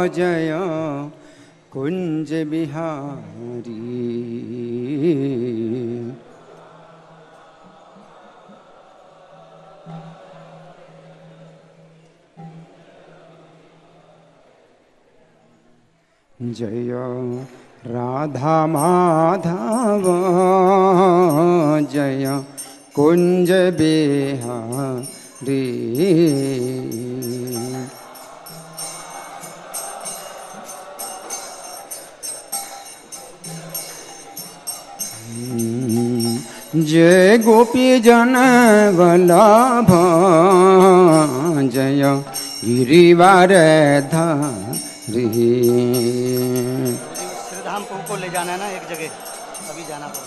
जय कुंज बिहारी। जय राधा माधव जय कुंज बिहारी। जय गोपी जन वल्लभ जय गिरिवार धारी। श्रीधाम को ले जाना है ना एक जगह, अभी जाना पड़ रहा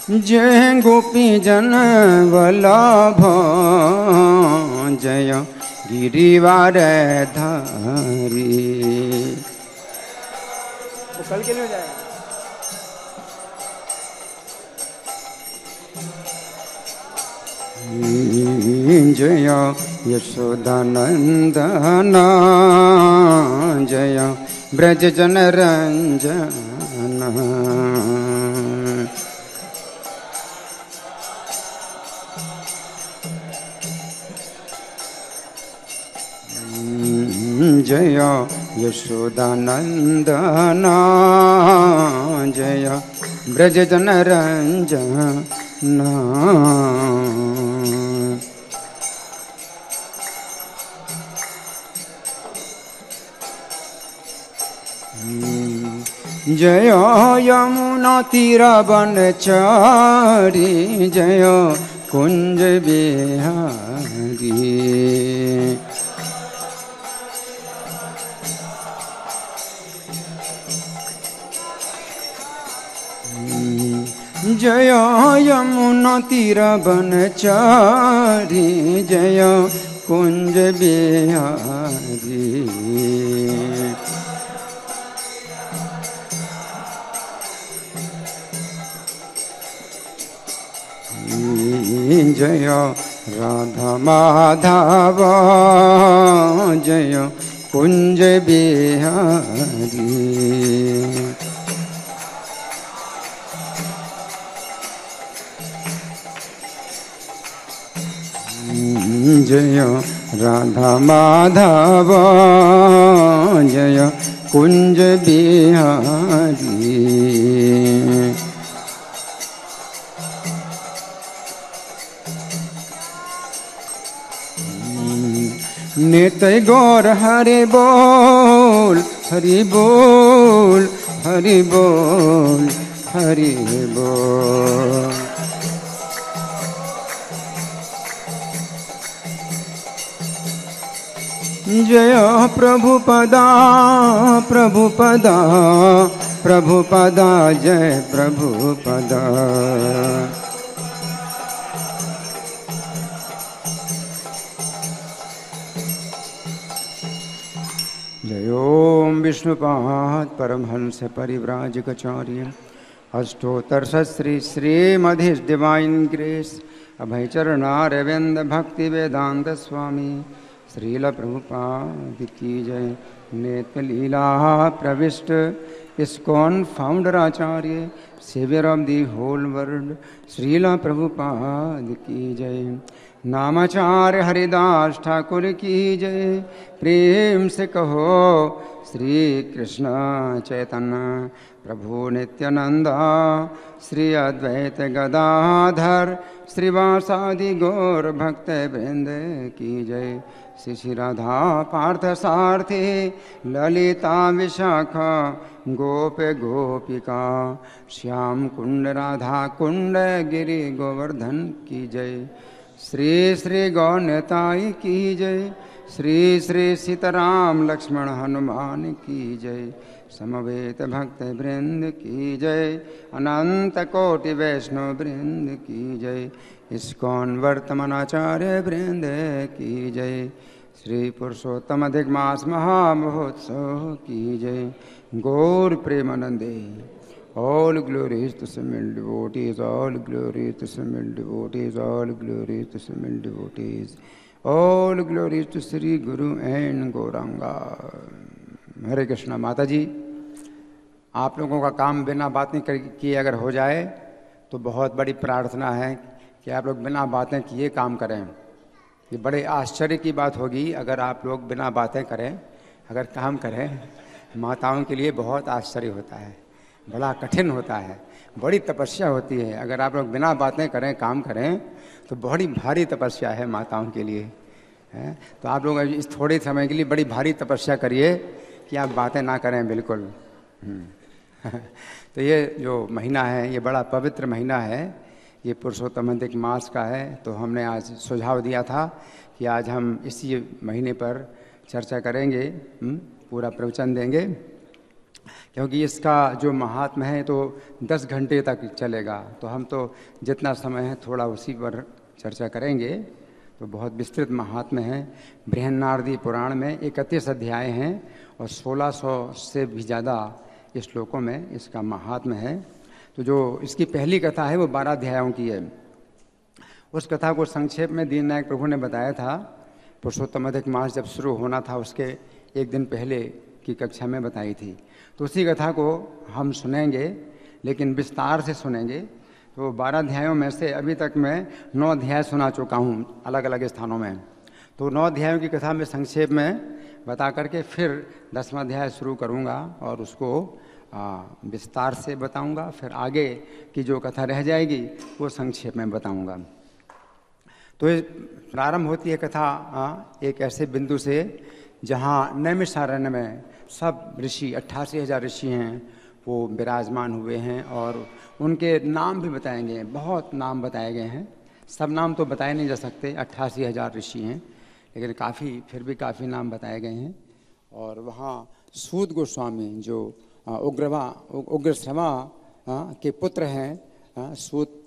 है। जय गोपी जन वल्लभ जय गिरिवार धारी। वो कल के लिए हो जाएगा। जय यशोदानंदन जय ब्रज जन रंजन। जय यशोदानंदन जय ब्रज जन रंजन। जय यमुना तीरवनचारी जय कुंज बिहारी। जय यमुना तीरवनचारी जय कुंज बिहारी। जय राधा माधव जय कुंज बिहारी। जय राधा माधव जय कुंज बिहारी। नित्य गौर हरि बोल हरि बोल हरि बोल हरि बोल। जय प्रभुपदा प्रभुपदा प्रभुपदा जय प्रभुपदा। जय ओम विष्णुपाद परमहंस परिव्राजकाचार्य अष्टोत्तर श्री श्रीमधि डिवाइन ग्रेस अभयचरणारविंद भक्ति वेदांत स्वामी श्रील प्रभुपाद की जय। नेत्र लीला प्रविष्ट इस्कॉन फाउंडर आचार्य saviour of the whole world Srila Prabhupada की जय। नामाचार्य हरिदास ठाकुर की जय। प्रेम से कहो श्री कृष्ण चैतन्य प्रभु नित्यानंद श्री अद्वैत गदाधर श्रीवासादि गौर भक्त वृंद की जय। श्री श्री राधा पार्थ सारथी ललिता विशाखा गोप गोपिका श्याम कुंड राधा कुंड गिरि गोवर्धन की जय। श्री श्री गौरताई की जय। श्री श्री सीताराम लक्ष्मण हनुमान की जय। समवेत भक्त वृंद की जय। अनंत कोटि वैष्णव वृंद की जय। इस्कॉन वर्तमानाचार्य वृंद की जय। श्री पुरुषोत्तम अधिक मास महामहोत्सव की जय। गौर प्रेमानंदे All glories to Simil devotees, all glories to Simil devotees, all glories to Simil devotees, all glories to Sri Guru and Gauranga. हरे कृष्णा। माता जी, आप लोगों का काम बिना बातें किए अगर हो जाए तो बहुत बड़ी प्रार्थना है कि आप लोग बिना बातें किए काम करें। ये बड़े आश्चर्य की बात होगी अगर आप लोग बिना बातें करें, अगर काम करें। माताओं के लिए बहुत आश्चर्य होता है, बड़ा कठिन होता है, बड़ी तपस्या होती है। अगर आप लोग बिना बातें करें काम करें तो बड़ी भारी तपस्या है माताओं के लिए, है। तो आप लोग इस थोड़े समय के लिए बड़ी भारी तपस्या करिए कि आप बातें ना करें बिल्कुल। तो ये जो महीना है ये बड़ा पवित्र महीना है, ये पुरुषोत्तम अधिक मास का है। तो हमने आज सुझाव दिया था कि आज हम इसी महीने पर चर्चा करेंगे, पूरा प्रवचन देंगे, क्योंकि इसका जो महात्म्य है तो 10 घंटे तक चलेगा। तो हम तो जितना समय है थोड़ा उसी पर चर्चा करेंगे। तो बहुत विस्तृत महात्म्य है। बृहन्नारदी पुराण में 31 अध्याय हैं और 1600 से भी ज़्यादा श्लोकों में इसका महात्म्य है। तो जो इसकी पहली कथा है वो 12 अध्यायों की है। उस कथा को संक्षेप में दीननायक प्रभु ने बताया था। पुरुषोत्तम अधिक मास जब शुरू होना था उसके एक दिन पहले की कक्षा में बताई थी। तो उसी कथा को हम सुनेंगे, लेकिन विस्तार से सुनेंगे। तो 12 अध्यायों में से अभी तक मैं 9 अध्याय सुना चुका हूँ अलग अलग स्थानों में। तो 9 अध्यायों की कथा में संक्षेप में बता करके फिर 10वां अध्याय शुरू करूँगा और उसको विस्तार से बताऊँगा। फिर आगे की जो कथा रह जाएगी वो संक्षेप में बताऊँगा। तो प्रारंभ होती है कथा एक ऐसे बिंदु से जहाँ नैमिषारण्य में सब ऋषि 88,000 ऋषि हैं वो विराजमान हुए हैं और उनके नाम भी बताएंगे। बहुत नाम बताए गए हैं, सब नाम तो बताए नहीं जा सकते, 88,000 ऋषि हैं, लेकिन फिर भी काफ़ी नाम बताए गए हैं। और वहाँ सूत गोस्वामी जो उग्रश्रवा के पुत्र हैं सूत,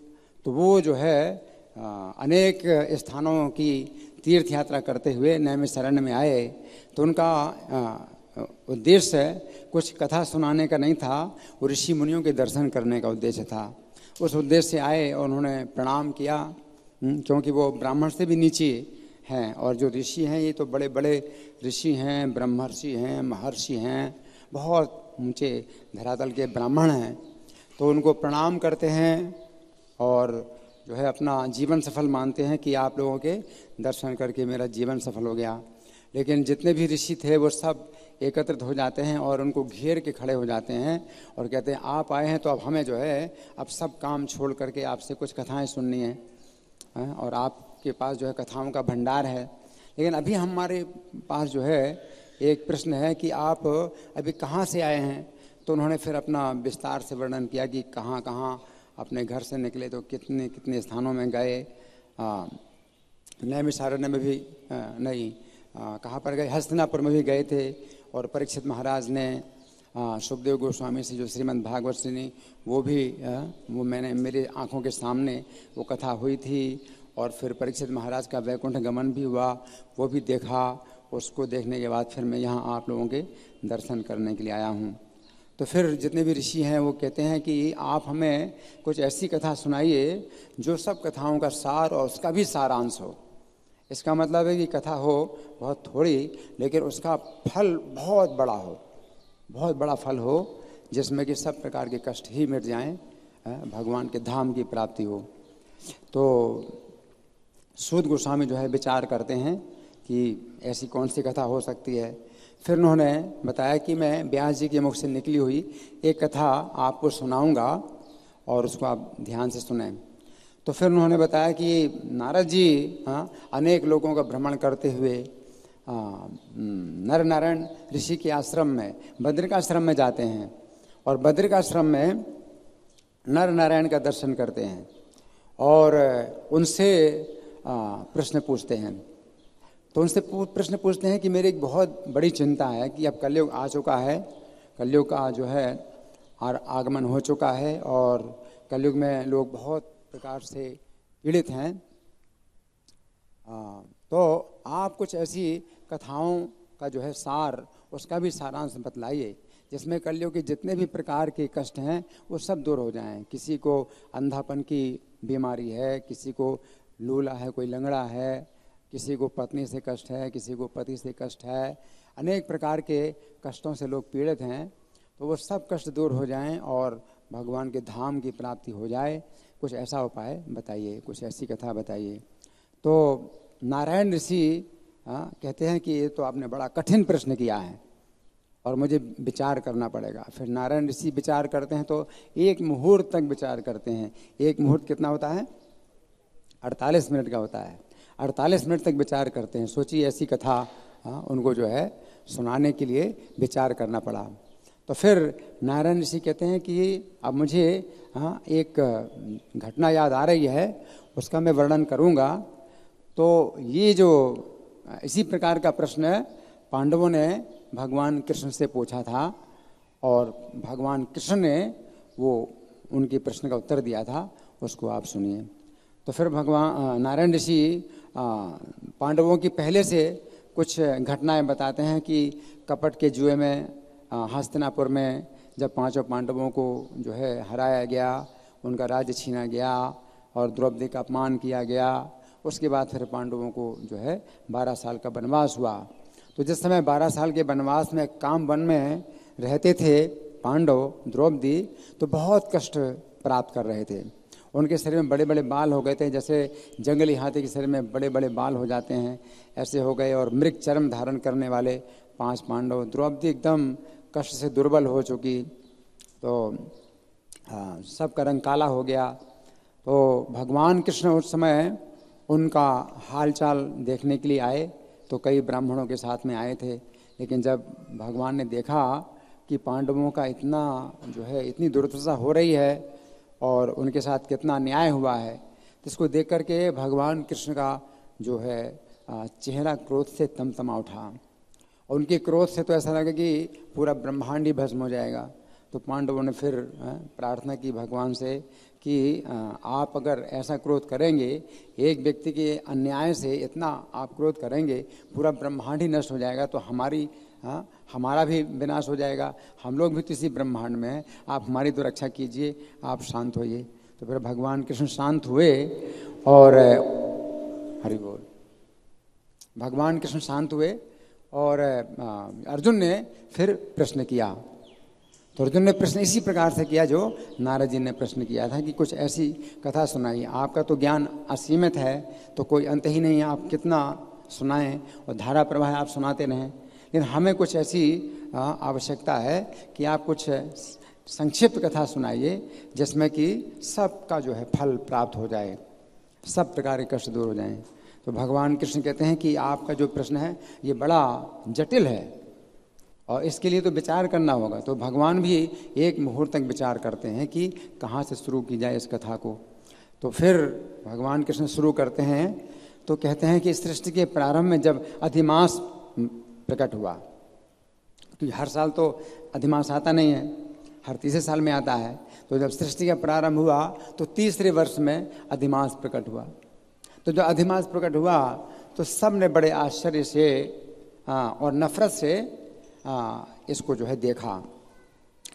तो वो जो है अनेक स्थानों की तीर्थ यात्रा करते हुए नैमिषारण्य में आए। तो उनका उद्देश्य कुछ कथा सुनाने का नहीं था, वो ऋषि मुनियों के दर्शन करने का उद्देश्य था। उस उद्देश्य से आए और उन्होंने प्रणाम किया, क्योंकि वो ब्राह्मण से भी नीचे हैं। और जो ऋषि हैं ये तो बड़े बड़े ऋषि हैं, ब्रह्मर्षि हैं, महर्षि हैं, बहुत ऊंचे धरातल के ब्राह्मण हैं। तो उनको प्रणाम करते हैं और जो है अपना जीवन सफल मानते हैं कि आप लोगों के दर्शन करके मेरा जीवन सफल हो गया। लेकिन जितने भी ऋषि थे वो सब एकत्रित हो जाते हैं और उनको घेर के खड़े हो जाते हैं और कहते हैं आप आए हैं तो अब हमें जो है अब सब काम छोड़ करके आपसे कुछ कथाएं सुननी है और आपके पास जो है कथाओं का भंडार है। लेकिन अभी हमारे पास जो है एक प्रश्न है कि आप अभी कहाँ से आए हैं। तो उन्होंने फिर अपना विस्तार से वर्णन किया कि कहाँ कहाँ अपने घर से निकले, तो कितने कितने स्थानों में गए। नैमिषारण्य में भी नहीं, कहाँ पर गए, हस्तिनापुर में भी गए थे। और परीक्षित महाराज ने सुखदेव गोस्वामी से जो श्रीमद् भागवत सुनी वो भी वो मैंने मेरे आँखों के सामने वो कथा हुई थी। और फिर परीक्षित महाराज का वैकुंठ गमन भी हुआ, वो भी देखा। उसको देखने के बाद फिर मैं यहाँ आप लोगों के दर्शन करने के लिए आया हूँ। तो फिर जितने भी ऋषि हैं वो कहते हैं कि आप हमें कुछ ऐसी कथा सुनाइए जो सब कथाओं का सार और उसका भी सारांश हो। इसका मतलब है कि कथा हो बहुत थोड़ी लेकिन उसका फल बहुत बड़ा हो, बहुत बड़ा फल हो, जिसमें कि सब प्रकार के कष्ट ही मिट जाएं, भगवान के धाम की प्राप्ति हो। तो सूत गोस्वामी जो है विचार करते हैं कि ऐसी कौन सी कथा हो सकती है। फिर उन्होंने बताया कि मैं व्यास जी के मुख से निकली हुई एक कथा आपको सुनाऊंगा और उसको आप ध्यान से सुनें। तो फिर उन्होंने बताया कि नारद जी अनेक लोगों का भ्रमण करते हुए नर नारायण ऋषि के आश्रम में, बद्रिकाश्रम में जाते हैं और बद्रिकाश्रम में नर नारायण का दर्शन करते हैं और उनसे प्रश्न पूछते हैं। तो उनसे प्रश्न पूछते हैं कि मेरी एक बहुत बड़ी चिंता है कि अब कलयुग आ चुका है, कलयुग का जो है आगमन हो चुका है और कलयुग में लोग बहुत प्रकार से पीड़ित हैं। तो आप कुछ ऐसी कथाओं का जो है सार, उसका भी सारांश बतलाइए जिसमें कलयुग के जितने भी प्रकार के कष्ट हैं वो सब दूर हो जाएं। किसी को अंधापन की बीमारी है, किसी को लूला है, कोई लंगड़ा है, किसी को पत्नी से कष्ट है, किसी को पति से कष्ट है, अनेक प्रकार के कष्टों से लोग पीड़ित हैं, तो वो सब कष्ट दूर हो जाएं और भगवान के धाम की प्राप्ति हो जाए। कुछ ऐसा उपाय बताइए, कुछ ऐसी कथा बताइए। तो नारायण ऋषि कहते हैं कि ये तो आपने बड़ा कठिन प्रश्न किया है और मुझे विचार करना पड़ेगा। फिर नारायण ऋषि विचार करते हैं तो 1 मुहूर्त तक विचार करते हैं। 1 मुहूर्त कितना होता है? 48 मिनट का होता है। 48 मिनट तक विचार करते हैं। सोचिए ऐसी कथा उनको जो है सुनाने के लिए विचार करना पड़ा। तो फिर नारायण ऋषि कहते हैं कि अब मुझे एक घटना याद आ रही है, उसका मैं वर्णन करूंगा। तो ये जो इसी प्रकार का प्रश्न पांडवों ने भगवान कृष्ण से पूछा था और भगवान कृष्ण ने वो उनके प्रश्न का उत्तर दिया था, उसको आप सुनिए। तो फिर भगवान नारायण ऋषि पांडवों की पहले से कुछ घटनाएं बताते हैं कि कपट के जुए में हस्तिनापुर में जब 5 पांडवों को जो है हराया गया, उनका राज्य छीना गया और द्रौपदी का अपमान किया गया। उसके बाद फिर पांडवों को जो है 12 साल का वनवास हुआ। तो जिस समय 12 साल के वनवास में काम वन में रहते थे पांडव, द्रौपदी, तो बहुत कष्ट प्राप्त कर रहे थे। उनके शरीर में बड़े बड़े बाल हो गए थे, जैसे जंगली हाथी के शरीर में बड़े बड़े बाल हो जाते हैं, ऐसे हो गए। और मृग चर्म धारण करने वाले 5 पांडव, द्रौपदी एकदम कष्ट से दुर्बल हो चुकी, तो सबका रंग काला हो गया। तो भगवान कृष्ण उस समय उनका हालचाल देखने के लिए आए, तो कई ब्राह्मणों के साथ में आए थे। लेकिन जब भगवान ने देखा कि पांडवों का इतना जो है इतनी दुर्दशा हो रही है और उनके साथ कितना अन्याय हुआ है, तो इसको देख करके भगवान कृष्ण का जो है चेहरा क्रोध से तमतमा उठा। और उनके क्रोध से तो ऐसा लगा कि पूरा ब्रह्मांड ही भस्म हो जाएगा। तो पांडवों ने फिर प्रार्थना की भगवान से कि आप अगर ऐसा क्रोध करेंगे, एक व्यक्ति के अन्याय से इतना आप क्रोध करेंगे, पूरा ब्रह्मांड ही नष्ट हो जाएगा, तो हमारा भी विनाश हो जाएगा, हम लोग भी तो इसी ब्रह्मांड में हैं, आप हमारी तो रक्षा कीजिए, आप शांत होइए। तो फिर भगवान कृष्ण शांत हुए और हरि बोल, भगवान कृष्ण शांत हुए और अर्जुन ने फिर प्रश्न किया। तो अर्जुन ने प्रश्न इसी प्रकार से किया जो नारद जी ने प्रश्न किया था कि कुछ ऐसी कथा सुनाइए। आपका तो ज्ञान असीमित है, तो कोई अंत ही नहीं है, आप कितना सुनाएं और धारा प्रवाह आप सुनाते रहें। लेकिन हमें कुछ ऐसी आवश्यकता है कि आप कुछ संक्षिप्त कथा सुनाइए जिसमें कि सबका जो है फल प्राप्त हो जाए, सब प्रकार के कष्ट दूर हो जाएं। तो भगवान कृष्ण कहते हैं कि आपका जो प्रश्न है ये बड़ा जटिल है और इसके लिए तो विचार करना होगा। तो भगवान भी 1 मुहूर्त तक विचार करते हैं कि कहाँ से शुरू की जाए इस कथा को। तो फिर भगवान कृष्ण शुरू करते हैं। तो कहते हैं कि सृष्टि के प्रारंभ में जब अधिमास प्रकट हुआ, तो हर साल तो अधिमास आता नहीं है, हर तीसरे साल में आता है। तो जब सृष्टि का प्रारंभ हुआ तो तीसरे वर्ष में अधिमास प्रकट हुआ। तो जब अधिमास प्रकट हुआ तो सब ने बड़े आश्चर्य से और नफरत से इसको जो है देखा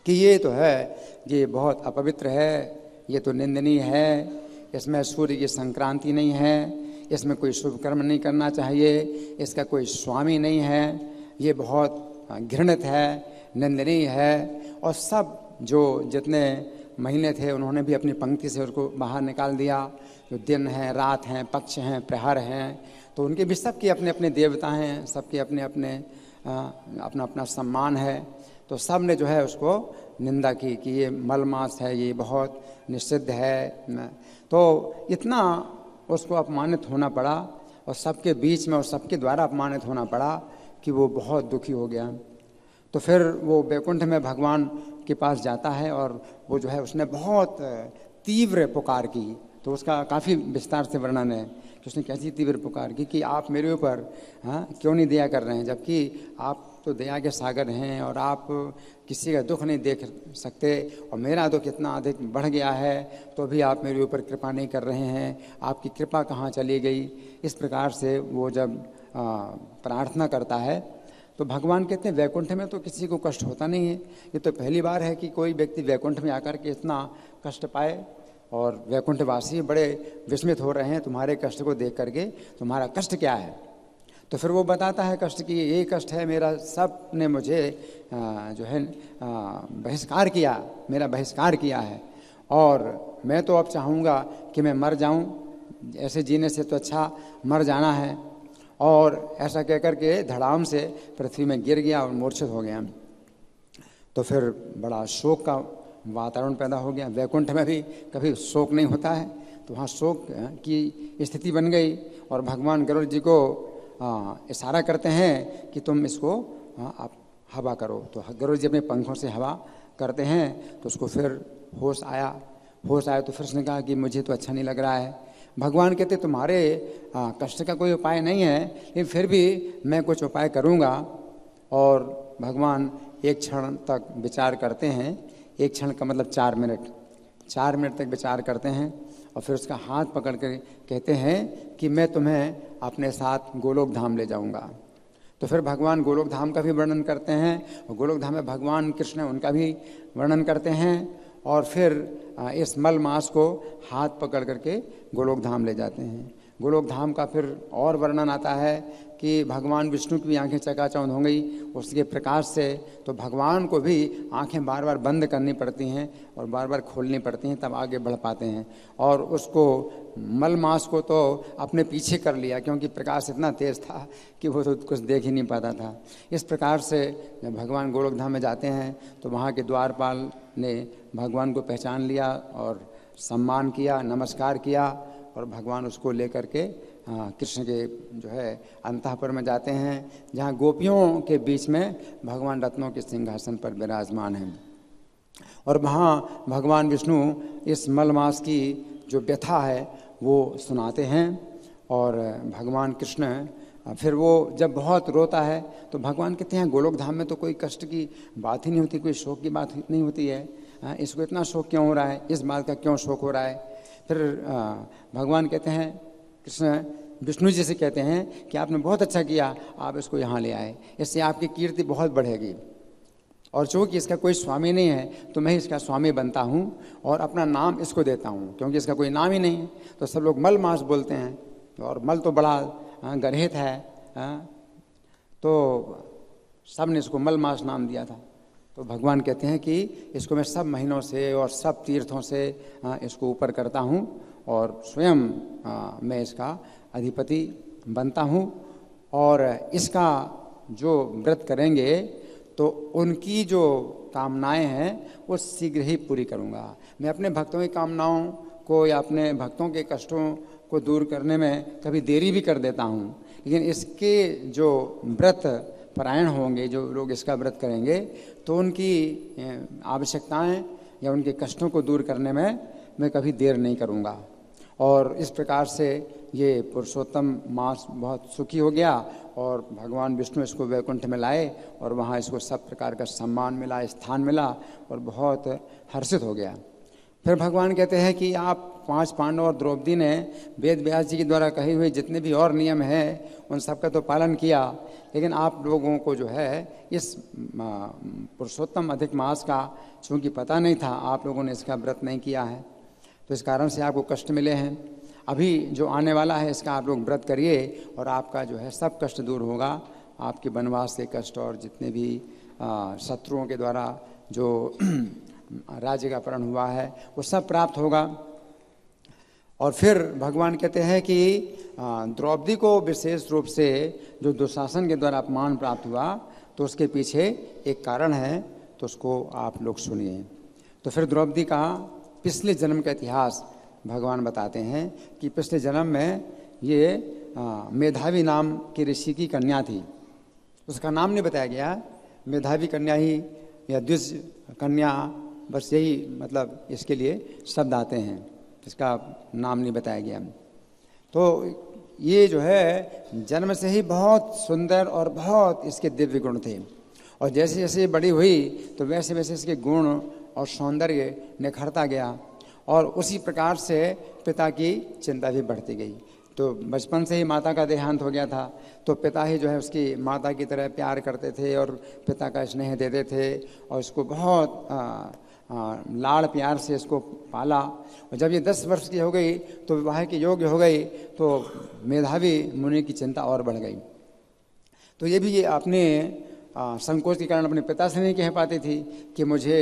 कि ये तो है, ये बहुत अपवित्र है, ये तो निंदनीय है, इसमें सूर्य की संक्रांति नहीं है, इसमें कोई शुभ कर्म नहीं करना चाहिए, इसका कोई स्वामी नहीं है, ये बहुत घृणित है, निंदनीय है। और सब जो जितने महीने थे उन्होंने भी अपनी पंक्ति से उसको बाहर निकाल दिया। जो दिन हैं, रात हैं, पक्ष हैं, प्रहर हैं, तो उनके भी सबके अपने अपने देवता हैं, सबके अपने अपने अपना अपना सम्मान है। तो सब ने जो है उसको निंदा की कि ये मलमास है, ये बहुत निषिद्ध है। तो इतना उसको अपमानित होना पड़ा और सबके बीच में और सबके द्वारा अपमानित होना पड़ा कि वो बहुत दुखी हो गया। तो फिर वो वैकुंठ में भगवान के पास जाता है और वो जो है उसने बहुत तीव्र पुकार की। तो उसका काफ़ी विस्तार से वर्णन है कि उसने कैसी तीव्र पुकार की कि आप मेरे ऊपर क्यों नहीं दया कर रहे हैं, जबकि आप तो दया के सागर हैं और आप किसी का दुख नहीं देख सकते और मेरा दुख इतना अधिक बढ़ गया है तो भी आप मेरे ऊपर कृपा नहीं कर रहे हैं, आपकी कृपा कहाँ चली गई। इस प्रकार से वो जब प्रार्थना करता है तो भगवान कहते हैं वैकुंठ में तो किसी को कष्ट होता नहीं है। ये तो पहली बार है कि कोई व्यक्ति वैकुंठ में आकर के इतना कष्ट पाए, और वैकुंठवासी बड़े विस्मित हो रहे हैं तुम्हारे कष्ट को देख करके, तुम्हारा कष्ट क्या है। तो फिर वो बताता है कष्ट की, ये कष्ट है मेरा, सब ने मुझे जो है बहिष्कार किया, मेरा बहिष्कार किया है, और मैं तो अब चाहूँगा कि मैं मर जाऊँ, ऐसे जीने से तो अच्छा मर जाना है। और ऐसा कहकर के धड़ाम से पृथ्वी में गिर गया और मूर्छित हो गया। तो फिर बड़ा शोक का वातावरण पैदा हो गया। वैकुंठ में भी कभी शोक नहीं होता है, तो वहाँ शोक की स्थिति बन गई। और भगवान गरुड़ जी को इशारा करते हैं कि तुम इसको आप हवा करो। तो गरुड़ जी अपने पंखों से हवा करते हैं, तो उसको फिर होश आया तो फिर उसने कहा कि मुझे तो अच्छा नहीं लग रहा है। भगवान कहते तुम्हारे कष्ट का कोई उपाय नहीं है, लेकिन फिर भी मैं कुछ उपाय करूँगा। और भगवान एक क्षण तक विचार करते हैं, एक क्षण का मतलब 4 मिनट, 4 मिनट तक विचार करते हैं, और फिर उसका हाथ पकड़ कर कहते हैं कि मैं तुम्हें अपने साथ गोलोक धाम ले जाऊंगा। तो फिर भगवान गोलोक धाम का भी वर्णन करते हैं, और गोलोक धाम में भगवान कृष्ण उनका भी वर्णन करते हैं। और फिर इस मल मास को हाथ पकड़ करके गोलोक धाम ले जाते हैं। गोलोक धाम का फिर और वर्णन आता है कि भगवान विष्णु की भी आंखें चकाचौंध हो गई उसके प्रकाश से। तो भगवान को भी आंखें बार बार बंद करनी पड़ती हैं और बार बार खोलनी पड़ती हैं, तब आगे बढ़ पाते हैं। और उसको मल मास को तो अपने पीछे कर लिया, क्योंकि प्रकाश इतना तेज था कि वो तो कुछ देख ही नहीं पाता था। इस प्रकार से जब भगवान गोलोक धाम में जाते हैं तो वहाँ के द्वारपाल ने भगवान को पहचान लिया और सम्मान किया, नमस्कार किया, और भगवान उसको लेकर के कृष्ण के जो है अंतःपुर में जाते हैं, जहाँ गोपियों के बीच में भगवान रत्नों के सिंहासन पर विराजमान हैं। और वहाँ भगवान विष्णु इस मलमास की जो व्यथा है वो सुनाते हैं। और भगवान कृष्ण फिर वो जब बहुत रोता है तो भगवान कहते हैं गोलोक धाम में तो कोई कष्ट की बात ही नहीं होती, कोई शोक की बात नहीं होती है, इसको इतना शोक क्यों हो रहा है, इस बात का क्यों शोक हो रहा है। फिर भगवान कहते हैं, कृष्ण विष्णु जी से कहते हैं कि आपने बहुत अच्छा किया, आप इसको यहाँ ले आए, इससे आपकी कीर्ति बहुत बढ़ेगी। और चूँकि इसका कोई स्वामी नहीं है तो मैं इसका स्वामी बनता हूँ और अपना नाम इसको देता हूँ, क्योंकि इसका कोई नाम ही नहीं है। तो सब लोग मल मास बोलते हैं, और मल तो बड़ा गर्हित है, तो सब ने इसको मल मास नाम दिया था। तो भगवान कहते हैं कि इसको मैं सब महीनों से और सब तीर्थों से इसको ऊपर करता हूँ और स्वयं मैं इसका अधिपति बनता हूँ, और इसका जो व्रत करेंगे तो उनकी जो कामनाएं हैं वो शीघ्र ही पूरी करूँगा। मैं अपने भक्तों की कामनाओं को या अपने भक्तों के कष्टों को दूर करने में कभी देरी भी कर देता हूँ, लेकिन इसके जो व्रत परायण होंगे, जो लोग इसका व्रत करेंगे, तो उनकी आवश्यकताएं या उनके कष्टों को दूर करने में मैं कभी देर नहीं करूँगा। और इस प्रकार से ये पुरुषोत्तम मास बहुत सुखी हो गया, और भगवान विष्णु इसको वैकुंठ में लाए और वहाँ इसको सब प्रकार का सम्मान मिला, स्थान मिला, और बहुत हर्षित हो गया। फिर भगवान कहते हैं कि आप 5 पांडव और द्रौपदी ने वेद व्यास जी के द्वारा कहे हुए जितने भी और नियम हैं उन सब का तो पालन किया, लेकिन आप लोगों को जो है इस पुरुषोत्तम अधिक मास का चूँकि पता नहीं था, आप लोगों ने इसका व्रत नहीं किया है, तो इस कारण से आपको कष्ट मिले हैं। अभी जो आने वाला है इसका आप लोग व्रत करिए और आपका जो है सब कष्ट दूर होगा। आपके वनवास के कष्ट और जितने भी शत्रुओं के द्वारा जो राज्य का अपहरण हुआ है वो सब प्राप्त होगा। और फिर भगवान कहते हैं कि द्रौपदी को विशेष रूप से जो दुशासन के द्वारा अपमान प्राप्त हुआ तो उसके पीछे एक कारण है, तो उसको आप लोग सुनिए। तो फिर द्रौपदी का पिछले जन्म का इतिहास भगवान बताते हैं कि पिछले जन्म में ये मेधावी नाम की ऋषि की कन्या थी। उसका नाम नहीं बताया गया, मेधावी कन्या ही या द्विज कन्या, बस यही मतलब इसके लिए शब्द आते हैं, इसका नाम नहीं बताया गया। तो ये जो है जन्म से ही बहुत सुंदर और बहुत इसके दिव्य गुण थे, और जैसे जैसे बड़ी हुई तो वैसे वैसे इसके गुण और सौंदर्य निखरता गया, और उसी प्रकार से पिता की चिंता भी बढ़ती गई। तो बचपन से ही माता का देहांत हो गया था, तो पिता ही जो है उसकी माता की तरह प्यार करते थे और पिता का स्नेह देते थे और उसको बहुत लाड़ प्यार से इसको पाला। और जब ये 10 वर्ष की हो गई तो विवाह के योग्य हो गई, तो मेधावी मुनि की चिंता और बढ़ गई। तो ये भी ये अपने संकोच के कारण अपने पिता से नहीं कह पाती थी कि मुझे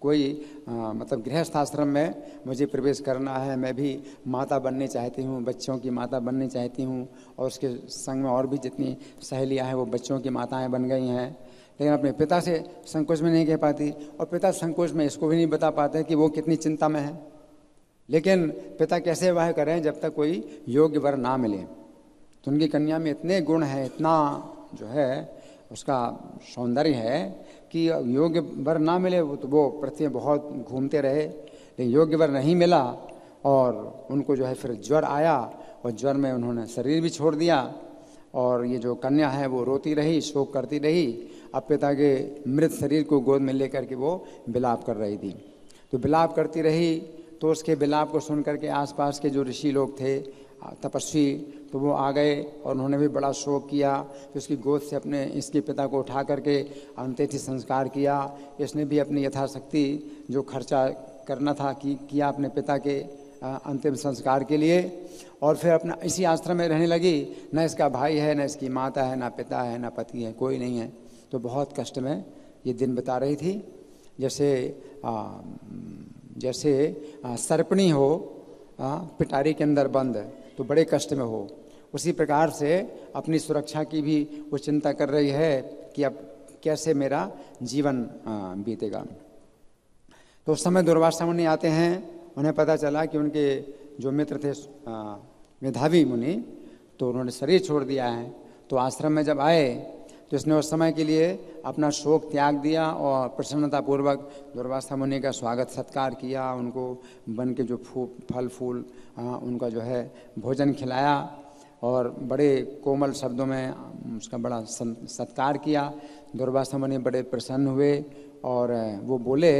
कोई मतलब गृहस्थ आश्रम में मुझे प्रवेश करना है, मैं भी माता बननी चाहती हूँ, बच्चों की माता बननी चाहती हूँ। और उसके संग में और भी जितनी सहेलियाँ हैं वो बच्चों की माताएं बन गई हैं, लेकिन अपने पिता से संकोच में नहीं कह पाती। और पिता संकोच में इसको भी नहीं बता पाते कि वो कितनी चिंता में है। लेकिन पिता कैसे विवाह करें जब तक कोई योग्य वर ना मिले। तो उनकी कन्या में इतने गुण हैं, इतना जो है उसका सौंदर्य है कि योग्य वर ना मिले तो वो पृथ्वी में बहुत घूमते रहे, लेकिन योग्य वर नहीं मिला और उनको जो है फिर ज्वर आया और ज्वर में उन्होंने शरीर भी छोड़ दिया। और ये जो कन्या है वो रोती रही, शोक करती रही, अब पिता के मृत शरीर को गोद में लेकर के वो विलाप कर रही थी। तो विलाप करती रही, तो उसके विलाप को सुन करके आसपास के जो ऋषि लोग थे, तपस्वी, तो वो आ गए और उन्होंने भी बड़ा शोक किया। तो उसकी गोद से अपने इसके पिता को उठा करके अंत्येष्टि संस्कार किया। इसने भी अपनी यथाशक्ति जो खर्चा करना था किया अपने पिता के अंतिम संस्कार के लिए। और फिर अपना इसी आश्रम में रहने लगी। न इसका भाई है, न इसकी माता है, न पिता है, न पति है, कोई नहीं है। तो बहुत कष्ट में ये दिन बिता रही थी। जैसे सर्पणी हो पिटारी के अंदर बंद, तो बड़े कष्ट में हो, उसी प्रकार से अपनी सुरक्षा की भी वो चिंता कर रही है कि अब कैसे मेरा जीवन बीतेगा। तो उस समय दुर्वासा मुनि आते हैं। उन्हें पता चला कि उनके जो मित्र थे मेधावी मुनि, तो उन्होंने शरीर छोड़ दिया है। तो आश्रम में जब आए तो इसने उस समय के लिए अपना शोक त्याग दिया और प्रसन्नतापूर्वक दुर्वासा मुनि का स्वागत सत्कार किया। उनको बन के जो फल फूल उनका जो है भोजन खिलाया और बड़े कोमल शब्दों में उसका बड़ा सत्कार किया। दुर्वासा मुनि बड़े प्रसन्न हुए और वो बोले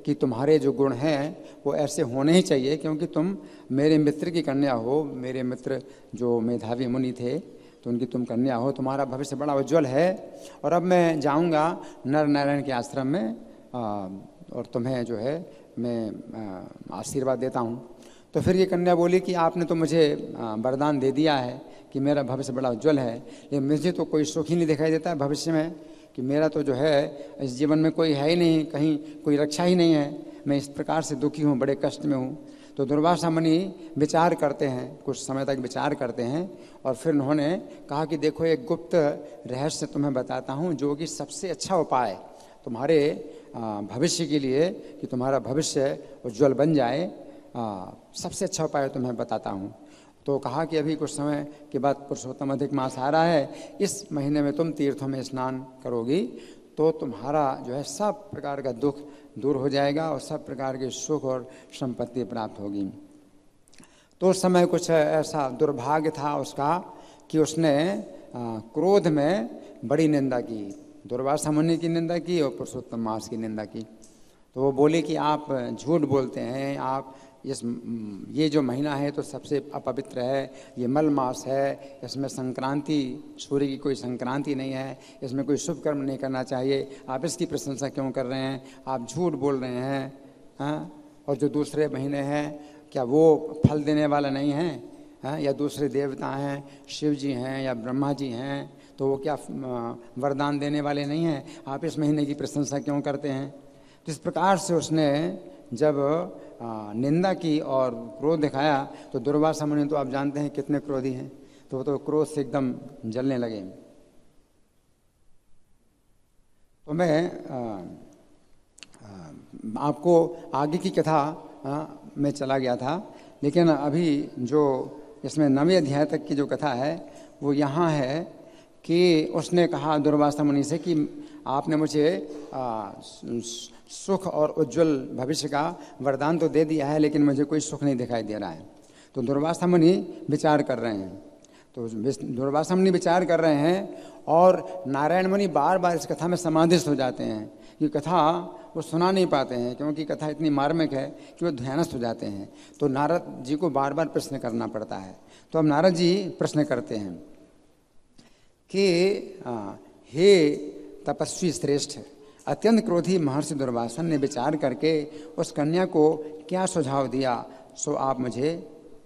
कि तुम्हारे जो गुण हैं वो ऐसे होने ही चाहिए, क्योंकि तुम मेरे मित्र की कन्या हो। मेरे मित्र जो मेधावी मुनि थे तो उनकी तुम कन्या हो, तुम्हारा भविष्य बड़ा उज्जवल है। और अब मैं जाऊंगा नर नारायण के आश्रम में और तुम्हें जो है मैं आशीर्वाद देता हूँ। तो फिर ये कन्या बोली कि आपने तो मुझे वरदान दे दिया है कि मेरा भविष्य बड़ा उज्जवल है, लेकिन मुझे तो कोई सुख ही नहीं दिखाई देता है भविष्य में, कि मेरा तो जो है इस जीवन में कोई है ही नहीं, कहीं कोई रक्षा ही नहीं है। मैं इस प्रकार से दुखी हूँ, बड़े कष्ट में हूँ। तो दुर्वासा मुनि विचार करते हैं, कुछ समय तक विचार करते हैं और फिर उन्होंने कहा कि देखो एक गुप्त रहस्य तुम्हें बताता हूँ जो कि सबसे अच्छा उपाय तुम्हारे भविष्य के लिए, कि तुम्हारा भविष्य उज्जवल बन जाए, सबसे अच्छा उपाय तुम्हें बताता हूँ। तो कहा कि अभी कुछ समय के बाद पुरुषोत्तम अधिक मास आ रहा है, इस महीने में तुम तीर्थों में स्नान करोगी तो तुम्हारा जो है सब प्रकार का दुख दूर हो जाएगा और सब प्रकार के सुख और संपत्ति प्राप्त होगी। तो उस समय कुछ ऐसा दुर्भाग्य था उसका कि उसने क्रोध में बड़ी निंदा की, दुर्वासा मुनि की निंदा की और पुरुषोत्तम मास की निंदा की। तो वो बोले कि आप झूठ बोलते हैं, आप ये जो महीना है तो सबसे अपवित्र है, ये मल मास है, इसमें संक्रांति, सूर्य की कोई संक्रांति नहीं है, इसमें कोई शुभ कर्म नहीं करना चाहिए, आप इसकी प्रशंसा क्यों कर रहे हैं, आप झूठ बोल रहे हैं। हाँ, और जो दूसरे महीने हैं क्या वो फल देने वाला नहीं है? हाँ, या दूसरे देवता हैं, शिव जी हैं या ब्रह्मा जी हैं, तो वो क्या वरदान देने वाले नहीं हैं? आप इस महीने की प्रशंसा क्यों करते हैं? तो इस प्रकार से उसने जब निंदा की और क्रोध दिखाया तो दुर्वासा मुनि तो आप जानते हैं कितने क्रोधी हैं, तो वो तो क्रोध से एकदम जलने लगे। तो मैं आपको आगे की कथा में चला गया था, लेकिन अभी जो इसमें 9वें अध्याय तक की जो कथा है वो यहाँ है कि उसने कहा दुर्वासा मुनि से कि आपने मुझे सुख और उज्जवल भविष्य का वरदान तो दे दिया है, लेकिन मुझे कोई सुख नहीं दिखाई दे रहा है। तो दुर्वासा मुनि विचार कर रहे हैं। तो दुर्वासा मुनि विचार कर रहे हैं और नारायण मुनि बार बार इस कथा में समाधिस्थ हो जाते हैं। ये कथा वो सुना नहीं पाते हैं, क्योंकि कथा इतनी मार्मिक है कि वो ध्यानस्थ हो जाते हैं। तो नारद जी को बार बार प्रश्न करना पड़ता है। तो अब नारद जी प्रश्न करते हैं कि हे तपस्वी श्रेष्ठ, अत्यंत क्रोधी महर्षि दुर्वासन ने विचार करके उस कन्या को क्या सुझाव दिया, सो आप मुझे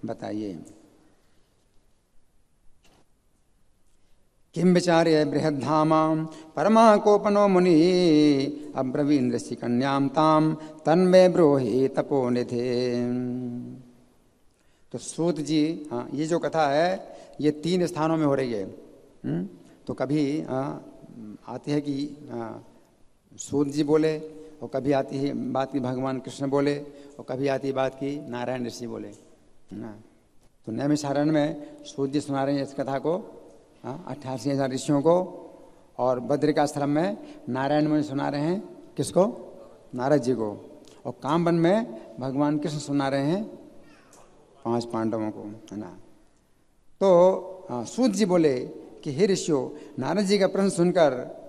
बताइए। किम विचार्य बृहद्धामा परमाकोपनो मुनि अब्रवीन ऋषि कन्याम ताम तन्मे ब्रोहि तपोनिधे। तो सूत जी, ये जो कथा है ये 3 स्थानों में हो रही है। तो कभी आती है कि सूत जी बोले, और कभी आती है बात की भगवान कृष्ण बोले, और कभी आती है बात की नारायण ऋषि बोले ना। तो नैमिषारण्य में सूत जी सुना रहे हैं इस कथा को 88,000 ऋषियों को, और बद्रिकाश्रम में नारायण मुनि सुना रहे हैं किसको, नारद जी को, और कामवन में भगवान कृष्ण सुना रहे हैं 5 पांडवों को, है ना। तो सूत जी बोले कि हे ऋषियों, नारद जी का प्रश्न सुनकर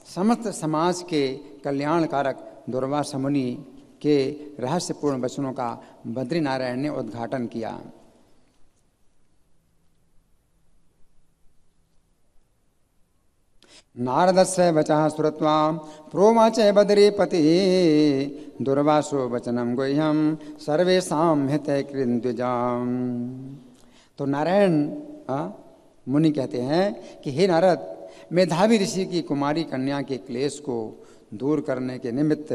समस्त समाज के कल्याणकारक दुर्वासा मुनि के रहस्यपूर्ण वचनों का बद्री नारायण ने उद्घाटन किया। नारदस्य वचः श्रुत्वा प्रोवाच बद्रीपति दुर्वासो वचनम गुह्यम सर्वेषां हितैर्द्विजाम्। तो नारायण मुनि कहते हैं कि हे नारद, मेधावी ऋषि की कुमारी कन्या के क्लेश को दूर करने के निमित्त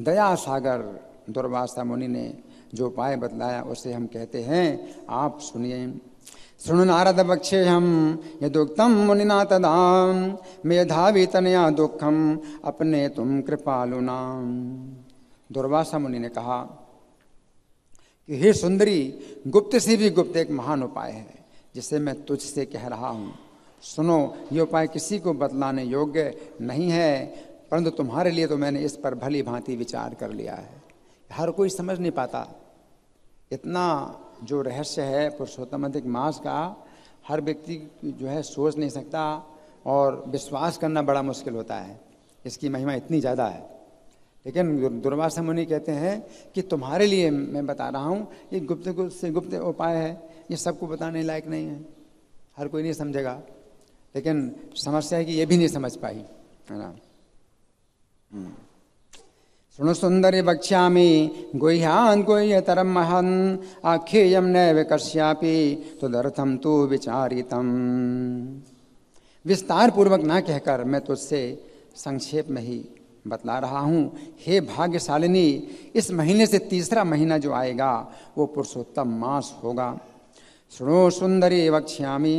दया सागर दुर्वासा मुनि ने जो उपाय बतलाया उसे हम कहते हैं, आप सुनिए। शृणु नारद वक्ष्येऽहं यदुक्तं मुनिना तदा मेधावी तनया दुःखम अपने तुम कृपालुना। दुर्वासा मुनि ने कहा कि हे सुंदरी, गुप्त से भी गुप्त एक महान उपाय है जिसे मैं तुझसे कह रहा हूँ। सुनो, ये उपाय किसी को बतलाने योग्य नहीं है, परंतु तुम्हारे लिए तो मैंने इस पर भली भांति विचार कर लिया है। हर कोई समझ नहीं पाता इतना जो रहस्य है पुरुषोत्तम अधिक मास का, हर व्यक्ति जो है सोच नहीं सकता, और विश्वास करना बड़ा मुश्किल होता है। इसकी महिमा इतनी ज़्यादा है। लेकिन दुर्वासा मुनि कहते हैं कि तुम्हारे लिए मैं बता रहा हूँ, ये गुप्त से गुप्त उपाय है, ये सबको बताने लायक नहीं है, हर कोई नहीं समझेगा। लेकिन समस्या है कि ये भी नहीं समझ पाई, है ना। शृणु सुंदरी वक्ष्यामि गुह्यान् गुह्यतरं महन् आख्येयं नैव कस्यापि तदर्थं तु विचारितम्। विस्तार पूर्वक ना कहकर मैं तुझसे संक्षेप में ही बतला रहा हूँ। हे भाग्यशालिनी, इस महीने से तीसरा महीना जो आएगा वो पुरुषोत्तम मास होगा। शृणु सुंदरी वक्ष्यामि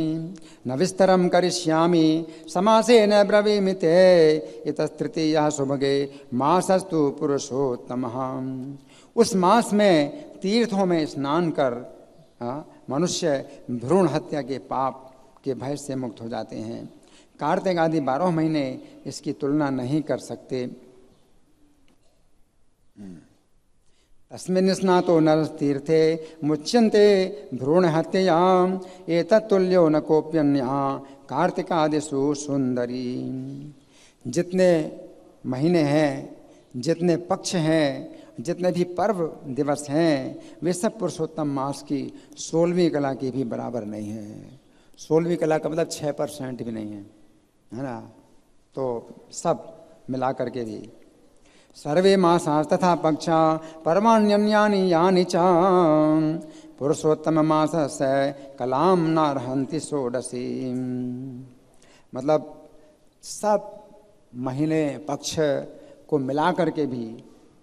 न विस्तरम करिष्यामि समासेन ब्रवीमि ते इतस्तृतीयः सुभगे मासस्तु पुरुषोत्तमः। उस मास में तीर्थों में स्नान कर मनुष्य भ्रूण हत्या के पाप के भय से मुक्त हो जाते हैं। कार्तिक आदि 12 महीने इसकी तुलना नहीं कर सकते। तस्मिन् स्नातो नरस्तीर्थे मुच्यन्ते भ्रूण हत्यायाम् एतत्तुल्यो न कोऽप्यन्यः कार्तिकादिषु सुंदरी। जितने महीने हैं, जितने पक्ष हैं, जितने भी पर्व दिवस हैं, वे सब पुरुषोत्तम मास की 16वीं कला की भी बराबर नहीं है। 16वीं कला का मतलब 6% भी नहीं है ना। तो सब मिला करके भी सर्वे मासा तथा पक्षा परमान्यानि यानि च पुरुषोत्तम मासस्य कलाम नार्हन्ति षोडशी। मतलब सब महीने पक्ष को मिला करके भी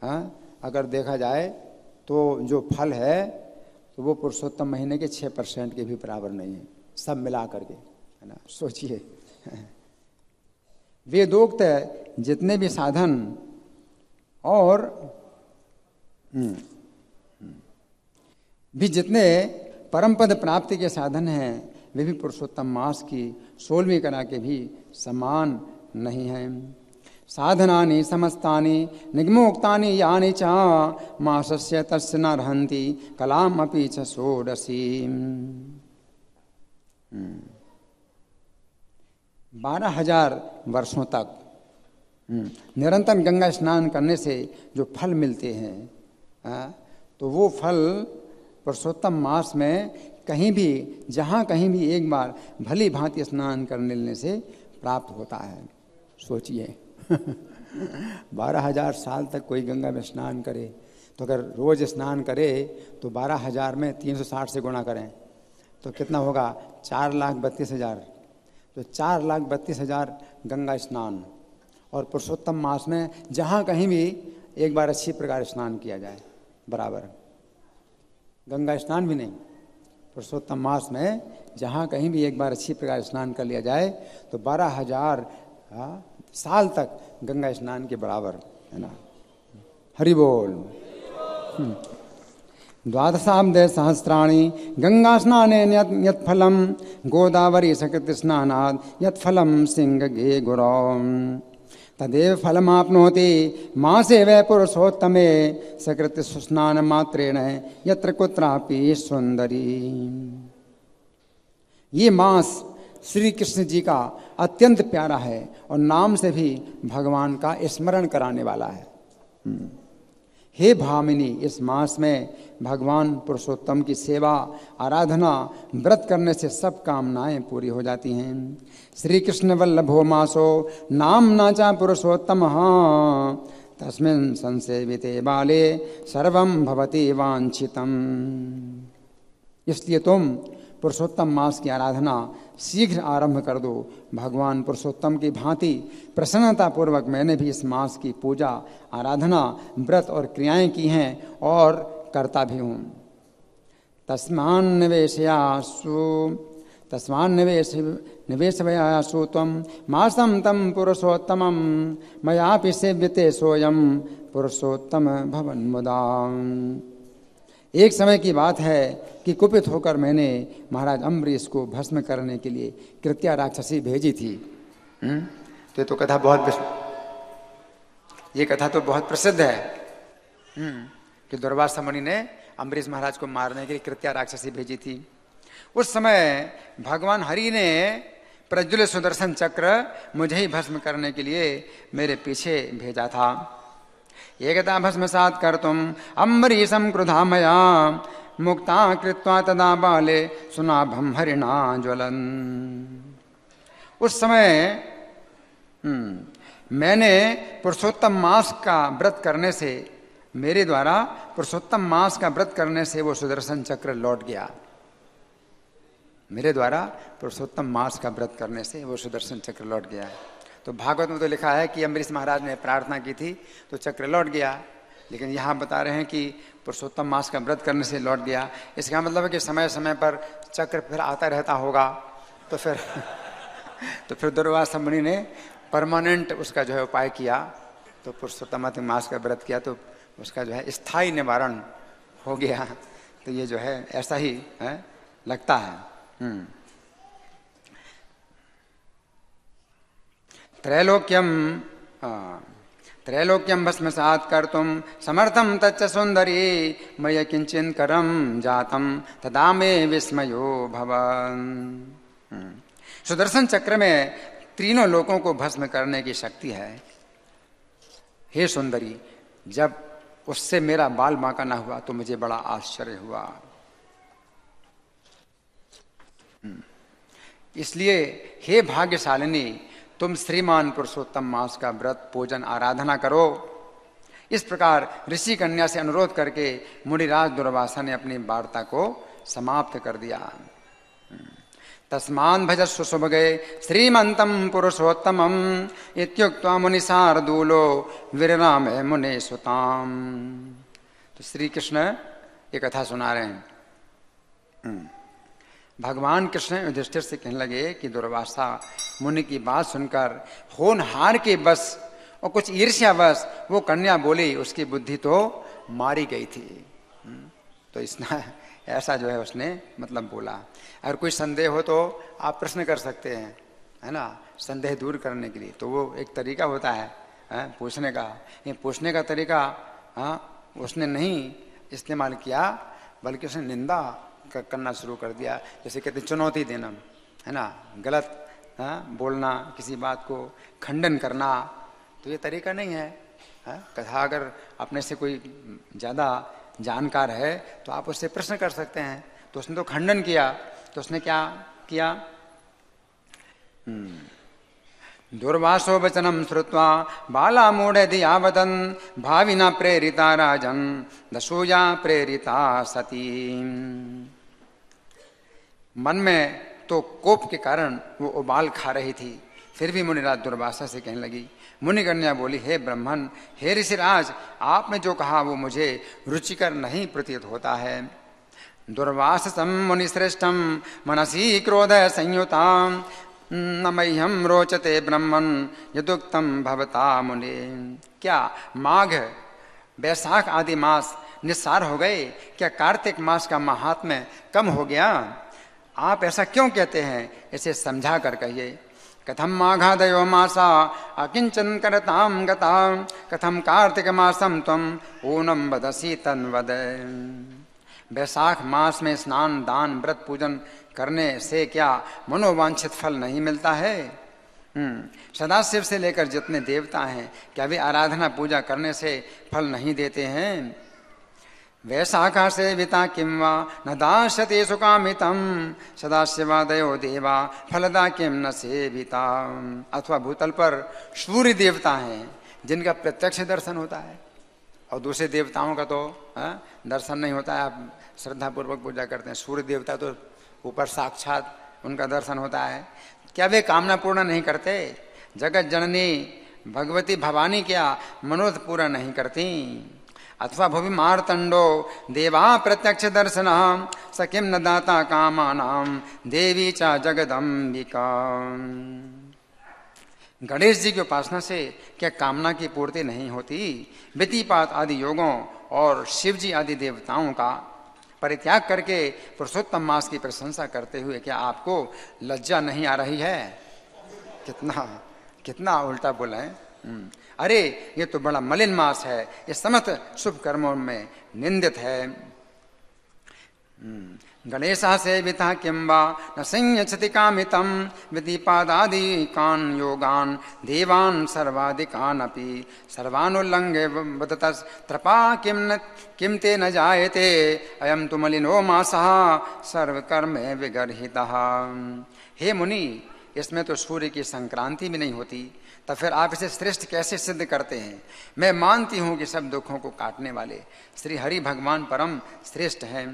अगर देखा जाए तो जो फल है तो वो पुरुषोत्तम महीने के 6% के भी बराबर नहीं है, सब मिला करके, है ना। सोचिए, वेदोक्त जितने भी साधन और भी जितने परम पद प्राप्ति के साधन हैं वे भी पुरुषोत्तम मास की 16वीं कला के भी समान नहीं हैं। साधनानि समस्तानि निगमोक्तानि यानि च मासस्य तस्य नार्हन्ति कलाम अपि च षोडशी। 12,000 वर्षों तक निरंतर गंगा स्नान करने से जो फल मिलते हैं तो वो फल पुरुषोत्तम मास में कहीं भी जहाँ कहीं भी एक बार भली भांति स्नान करने लेने से प्राप्त होता है। सोचिए 12,000 साल तक कोई गंगा में स्नान करे तो अगर रोज स्नान करे तो 12,000 में 360 से गुणा करें तो कितना होगा? 4,32,000। तो 4,32,000 गंगा स्नान, और पुरुषोत्तम मास में जहाँ कहीं भी एक बार अच्छी प्रकार स्नान किया जाए बराबर। गंगा स्नान भी नहीं, पुरुषोत्तम मास में जहाँ कहीं भी एक बार अच्छी प्रकार स्नान कर लिया जाए तो 12,000 साल तक गंगा स्नान के बराबर है ना। हरि बोल। द्वादशाब्दे सहस्राणि गंगा स्नाने यत् फलम गोदावरी सकृत स्नानाद यत् फलम सिंहगे गुरौ तदेव फलमाप्नोति मासे वै पुरुषोत्तमे सकृत स्नान मात्रेण यत्र कुत्रापि सुंदरी। ये मास श्री कृष्ण जी का अत्यंत प्यारा है और नाम से भी भगवान का स्मरण कराने वाला है। हे भामिनी, इस मास में भगवान पुरुषोत्तम की सेवा, आराधना, व्रत करने से सब कामनाएं पूरी हो जाती हैं। श्री कृष्ण वल्लभो मासो नाम नाचा पुरुषोत्तम तस्मिन् संसेविते बाले सर्वं भवति वांछितम। इसलिए तुम पुरुषोत्तम मास की आराधना शीघ्र आरंभ कर दो। भगवान पुरुषोत्तम की भांति प्रसन्नता पूर्वक मैंने भी इस मास की पूजा, आराधना, व्रत और क्रियाएं की हैं और करता भी हूँ। तस्मान्निवेशयासु त्वं मासं तं पुरुषोत्तमं मयापि सेव्यते सोऽयं पुरुषोत्तम भवन्मुदा। एक समय की बात है कि कुपित होकर मैंने महाराज अम्बरीश को भस्म करने के लिए कृत्या राक्षसी भेजी थी। तो ये कथा तो बहुत प्रसिद्ध है कि दुर्वासा मुनि ने अम्बरीश महाराज को मारने के लिए कृत्या राक्षसी भेजी थी। उस समय भगवान हरि ने प्रज्वलित सुदर्शन चक्र मुझे ही भस्म करने के लिए मेरे पीछे भेजा था। एकदा भस्मसात् कर्तुम् अम्बरीशं क्रुधा मया मुक्ता कृत्वा तदा बाले सुनाभं हरिणा ज्वलन्। उस समय मैंने पुरुषोत्तम मास का व्रत करने से, मेरे द्वारा पुरुषोत्तम मास का व्रत करने से वो सुदर्शन चक्र लौट गया। मेरे द्वारा पुरुषोत्तम मास का व्रत करने से वो सुदर्शन चक्र लौट गया। तो भागवत में तो लिखा है कि अम्बरीश महाराज ने प्रार्थना की थी तो चक्र लौट गया, लेकिन यहाँ बता रहे हैं कि पुरुषोत्तम मास का व्रत करने से लौट गया। इसका मतलब है कि समय समय पर चक्र फिर आता रहता होगा। तो फिर दुर्वासा मुनि ने परमानेंट उसका जो है उपाय किया, तो पुरुषोत्तम मास का व्रत किया तो उसका जो है स्थायी निवारण हो गया। तो ये जो है ऐसा ही है लगता है। त्रैलोक्यम भस्मसात् कर्तुम समर्थम तच्च सुंदरी मय किंचिन करम जातम तदा मे विस्मयो भवन। सुदर्शन चक्र में तीनों लोकों को भस्म करने की शक्ति है। हे सुंदरी, जब उससे मेरा बाल बांका न हुआ तो मुझे बड़ा आश्चर्य हुआ। इसलिए हे भाग्यशालिनी, तुम श्रीमान पुरुषोत्तम मास का व्रत, पूजन, आराधना करो। इस प्रकार ऋषि कन्या से अनुरोध करके मुनिराज दुर्वासा ने अपनी वार्ता को समाप्त कर दिया। तस्मान् भजस्व सुभगे श्रीमंतम पुरुषोत्तमम इत्युक्त्वा मुनिशार्दूलो विररामे मुने सुताम। तो श्री कृष्ण ये कथा सुना रहे हैं। भगवान कृष्ण युधिष्ठिर से कहने लगे कि दुर्वासा मुनि की बात सुनकर होनहार के बस और कुछ ईर्ष्यावश वो कन्या बोली, उसकी बुद्धि तो मारी गई थी। तो इसना ऐसा जो है उसने मतलब बोला। अगर कोई संदेह हो तो आप प्रश्न कर सकते हैं, है ना, संदेह दूर करने के लिए। तो वो एक तरीका होता है पूछने का। ये पूछने का तरीका उसने नहीं इस्तेमाल किया, बल्कि उसने निंदा करना शुरू कर दिया। जैसे कहते चुनौती देना, है ना, गलत बोलना, किसी बात को खंडन करना, तो ये तरीका नहीं है। कथा अगर अपने से कोई ज़्यादा जानकार है तो आप उससे प्रश्न कर सकते हैं। तो उसने तो खंडन किया, तो उसने क्या किया? दुर्वासो वचनम श्रुत्वा बाला मूढ़धिया वदन् भाविना प्रेरिता राजन् दसूया प्रेरिता सती। मन में तो कोप के कारण वो उबाल खा रही थी, फिर भी मुनिराज दुर्वासा से कहने लगी। मुनिकन्या बोली, हे ब्राह्मण, हे ऋषिराज, आपने जो कहा वो मुझे रुचिकर नहीं प्रतीत होता है। दुर्वाससं मुनिश्रेष्ठं मनसि क्रोध संयुतां न मह्यं रोचते ब्रह्मन् यदुक्तं भवता मुने। क्या माघ बैसाख आदि मास निस्सार हो गए? क्या कार्तिक मास का महात्म्य कम हो गया? आप ऐसा क्यों कहते हैं? इसे समझा कर कहिए। कथम माघादयो मासा अकिंचन करताम गता कथम कार्तिक मासम तम ओनम वदसी तन्वद। बैसाख मास में स्नान दान व्रत पूजन करने से क्या मनोवांछित फल नहीं मिलता है? सदाशिव से लेकर जितने देवता हैं, क्या वे आराधना पूजा करने से फल नहीं देते हैं? वैशाखा सेविता किं वा न दास्यते सुकामितं सदाशिवादयो देवा फलदा किं न सेविता। अथवा भूतल पर सूर्य देवता हैं जिनका प्रत्यक्ष दर्शन होता है और दूसरे देवताओं का तो दर्शन नहीं होता है। आप श्रद्धा पूर्वक पूजा करते हैं, सूर्य देवता तो ऊपर साक्षात उनका दर्शन होता है। क्या वे कामना पूर्ण नहीं करते? जगत जननी भगवती भवानी क्या मनोरथ पूरा नहीं करती? अथवा भुवि मार्तंडो देवा प्रत्यक्ष दर्शन सकिम न दाता कामानाम देवी चा जगदम्बिका। गणेश जी की उपासना से क्या कामना की पूर्ति नहीं होती? व्यतिपात आदि योगों और शिव जी आदि देवताओं का परित्याग करके पुरुषोत्तम मास की प्रशंसा करते हुए क्या आपको लज्जा नहीं आ रही है? कितना कितना उल्टा बोला है। अरे ये तो बड़ा मलिन मास है, ये समस्त शुभ कर्मों में निंदित है। गणेशा सेविता किं वा न संयच्छति कामितं विधिपादादिकान् योगान् देवान् सर्वादिकान् अपि सर्वानुल्लङ्घ्य वदतस्त्रपा किं ते न जायते अयं तु मलिनो मासः सर्वकर्मे विगर्हितः। हे मुनि, इसमें तो सूर्य की संक्रांति भी नहीं होती, तो फिर आप इसे श्रेष्ठ कैसे सिद्ध करते हैं? मैं मानती हूं कि सब दुखों को काटने वाले श्री हरि भगवान परम श्रेष्ठ हैं।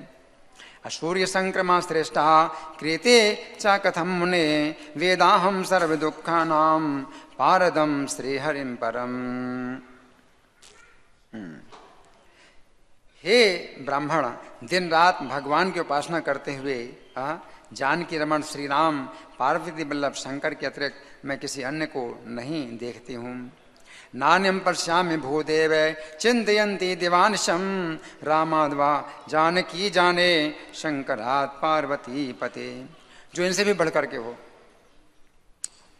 असूर्य संक्रमा श्रेष्ठा क्रियते च कथम मुने वेदाहम सर्व दुखानाम पारदम श्री हरिम परम। हे ब्राह्मण, दिन रात भगवान की उपासना करते हुए जानकी रमण श्री राम पार्वती वल्लभ शंकर के अतिरिक्त मैं किसी अन्य को नहीं देखती हूँ। नान्यम पश्यामि भूदेव चिंतयन्ति दिवानिशं रामाद्वा जानकी जाने शंकरात् पार्वती पते। जो इनसे भी बढ़कर के हो,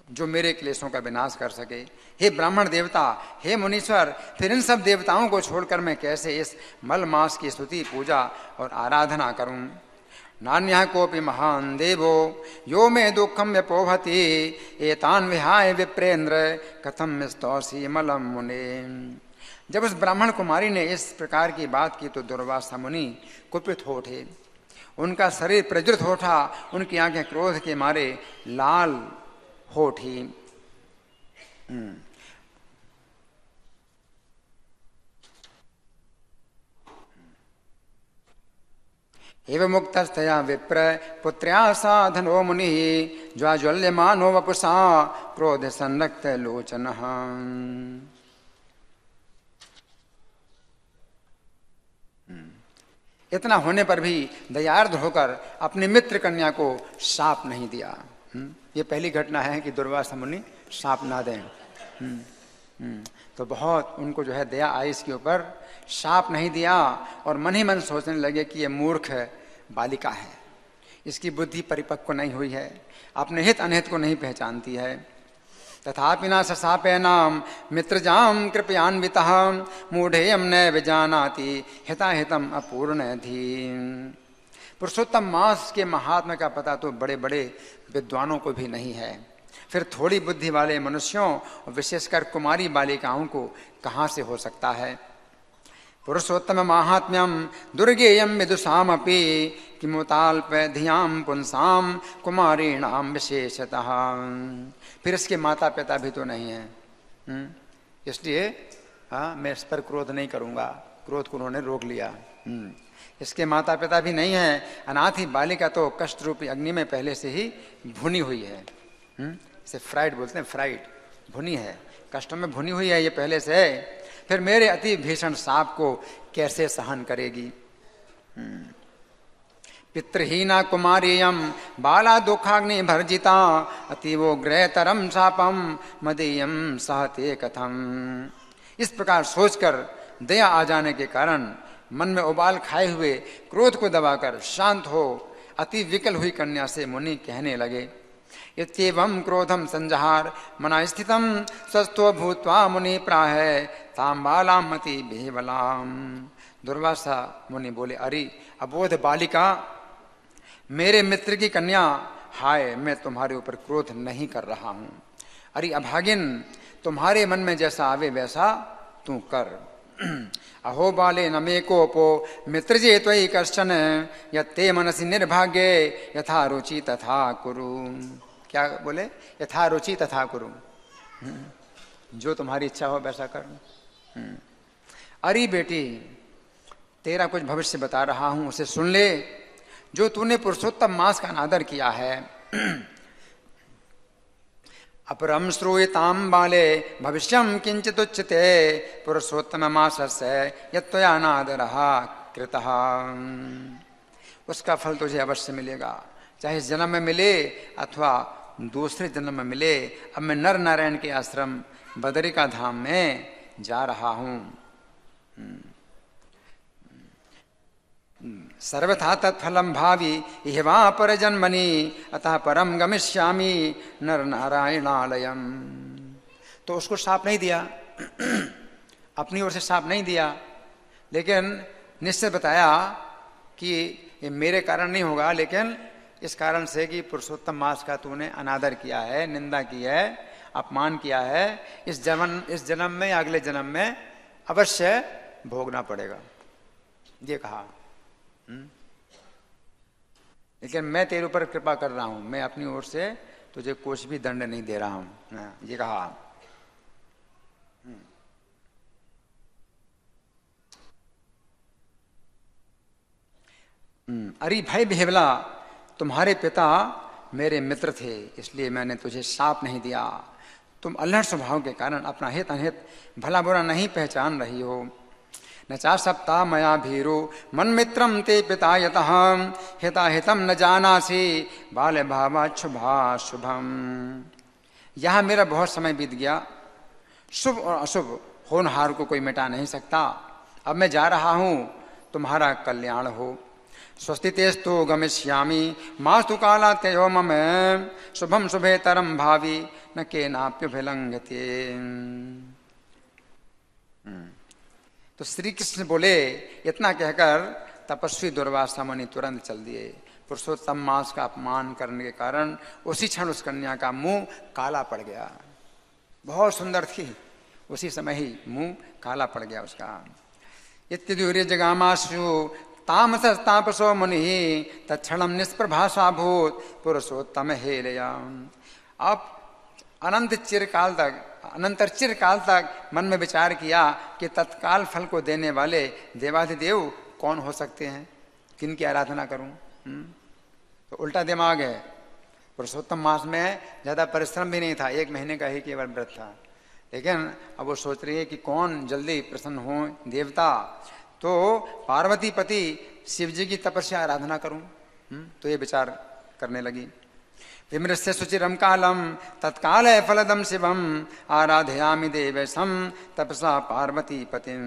जो मेरे क्लेशों का विनाश कर सके। हे ब्राह्मण देवता, हे मुनीश्वर, फिर इन सब देवताओं को छोड़कर मैं कैसे इस मल मास की स्तुति पूजा और आराधना करूं? नान्यः कोऽपि महान् देवो यो मे दुःखं व्यपोहति एतान् विहाय विप्रेन्द्र कथं स्तौषि मलं मुने। जब उस ब्राह्मण कुमारी ने इस प्रकार की बात की तो दुर्वासा मुनि कुपित हो उठे। उनका शरीर प्रज्वलित हो उठा, उनकी आंखें क्रोध के मारे लाल हो उठी। एवं मुक्तस्तया विप्र पुत्र्या साधनो मुनि ज्वाज्वल्यमानो वपुषा क्रोध संरक्त लोचनः। इतना होने पर भी दयार्द होकर अपने मित्र कन्या को शाप नहीं दिया। ये पहली घटना है कि दुर्वासा मुनि शाप ना दें। तो बहुत उनको जो है दया आई इसके ऊपर, शाप नहीं दिया और मन ही मन सोचने लगे कि ये मूर्ख बालिका है, इसकी बुद्धि परिपक्व नहीं हुई है, अपने हित अनहित को नहीं पहचानती है। तथापि न सशापेनाम मित्रजाम कृपयान्वितः मूढ़ेयं नैव जानाति हिताहितम् अपूर्णधीम्। पुरुषोत्तम मास के महात्म्य का पता तो बड़े बड़े विद्वानों को भी नहीं है। फिर थोड़ी बुद्धि वाले मनुष्यों और विशेषकर कुमारी बालिकाओं को कहाँ से हो सकता है। पुरुषोत्तम माहात्म्यम दुर्गेयम विदुषामपि किमुताल्पधियां पुंसाम कुमारीणाम विशेषतः। फिर इसके माता पिता भी तो नहीं है, इसलिए मैं इस पर क्रोध नहीं करूंगा। क्रोध को उन्होंने रोक लिया। इसके माता पिता भी नहीं है। अनाथ ही बालिका तो कष्ट रूपी अग्नि में पहले से ही भुनी हुई है। इसे फ्राइड बोलते हैं, फ्राइड, भुनी है, कष्टों में भुनी हुई है ये पहले से है। फिर मेरे अति भीषण शाप को कैसे सहन करेगी। पितृहीना कुमारीयम बाला दुखाग्नि भर्जिता अतीवो ग्रहतरम शापम मदीयम सहते कथम। इस प्रकार सोचकर दया आ जाने के कारण मन में उबाल खाए हुए क्रोध को दबाकर शांत हो अति विकल हुई कन्या से मुनि कहने लगे। इत्येवं क्रोधम संजहार मना स्थितम स्वस्थो भूत्वा मुनि प्राह ताम बालाम मति बेवलाम। दुर्वासा मुनि बोले, अरे अबोध बालिका, मेरे मित्र की कन्या, हाय मैं तुम्हारे ऊपर क्रोध नहीं कर रहा हूं। अरे अभागिन, तुम्हारे मन में जैसा आवे वैसा तू कर। अहो बाले न मे कोपो मित्रजे त्वयि कश्चन यत्ते मनसि निर्भाग्ये यथा रुचि तथा कुरु। क्या बोले? यथा रुचि तथा कुरु, जो तुम्हारी इच्छा हो वैसा कर। अरे बेटी, तेरा कुछ भविष्य बता रहा हूं, उसे सुन ले। जो तूने पुरुषोत्तम मास का अनादर किया है, अपरम श्रूयताम बाले भविष्यम किंचित उच्यते पुरुषोत्तम मासस्य यत्त्वया अनादरः कृतः। उसका फल तुझे अवश्य मिलेगा, चाहे इस जन्म में मिले अथवा दूसरे जन्म में मिले। अब मैं नर नारायण के आश्रम बदरिका धाम में जा रहा हूं। सर्वथा तत्फलम भावी इहवा पर जन्मनि अतः परम गमिष्यामि नर नारायणालयम। तो उसको शाप नहीं दिया, अपनी ओर से शाप नहीं दिया, लेकिन निश्चय बताया कि ये मेरे कारण नहीं होगा, लेकिन इस कारण से कि पुरुषोत्तम मास का तूने अनादर किया है, निंदा की है, अपमान किया है, इस जन्म में या अगले जन्म में अवश्य भोगना पड़ेगा, ये कहा। लेकिन मैं तेरे ऊपर कृपा कर रहा हूं, मैं अपनी ओर से तुझे कुछ भी दंड नहीं दे रहा हूं, ये कहा। अरे भाई भेवला, तुम्हारे पिता मेरे मित्र थे, इसलिए मैंने तुझे शाप नहीं दिया। तुम अल्हड़ स्वभाव के कारण अपना हित अनहित भला बुरा नहीं पहचान रही हो। न चा सप्ता मया भीरो मन मित्रम ते पिता यतः हिता हितम न जानासी बाल भावा शुभा शुभम। यह मेरा बहुत समय बीत गया, शुभ और अशुभ होनहार को कोई मिटा नहीं सकता। अब मैं जा रहा हूं, तुम्हारा कल्याण हो। स्वस्ति तेस्तु गमिष्यामि मास्तु काला त्ययो मम शुभम शुभे तरम भावी न केनाप्युभिलंघते। तो श्री कृष्ण बोले, इतना कहकर तपस्वी दुर्वासा मुनि तुरंत चल दिए। पुरुषोत्तम मास का अपमान करने के कारण उसी क्षण उस कन्या का मुंह काला पड़ गया। बहुत सुंदर थी, उसी समय ही मुंह काला पड़ गया उसका। इत्युदीर्य जगामाशु तामसस्तापसो मुनि तत्क्षणम निष्प्रभाषा भूत पुरुषोत्तम हेलया। अब अनंतर चिरकाल तक मन में विचार किया कि तत्काल फल को देने वाले देवाधिदेव कौन हो सकते हैं, किनकी आराधना करूं। तो उल्टा दिमाग है। पुरुषोत्तम मास में ज्यादा परिश्रम भी नहीं था, 1 महीने का ही केवल व्रत था, लेकिन अब वो सोच रही है कि कौन जल्दी प्रसन्न हो देवता। तो पार्वती पति शिव जी की तपस्या आराधना करूं। तो ये विचार करने लगी। विमृश्य सुचिरम कालम तत्काल फलदम शिवम आराधयामि देवेशम तपसा पार्वती पतिम।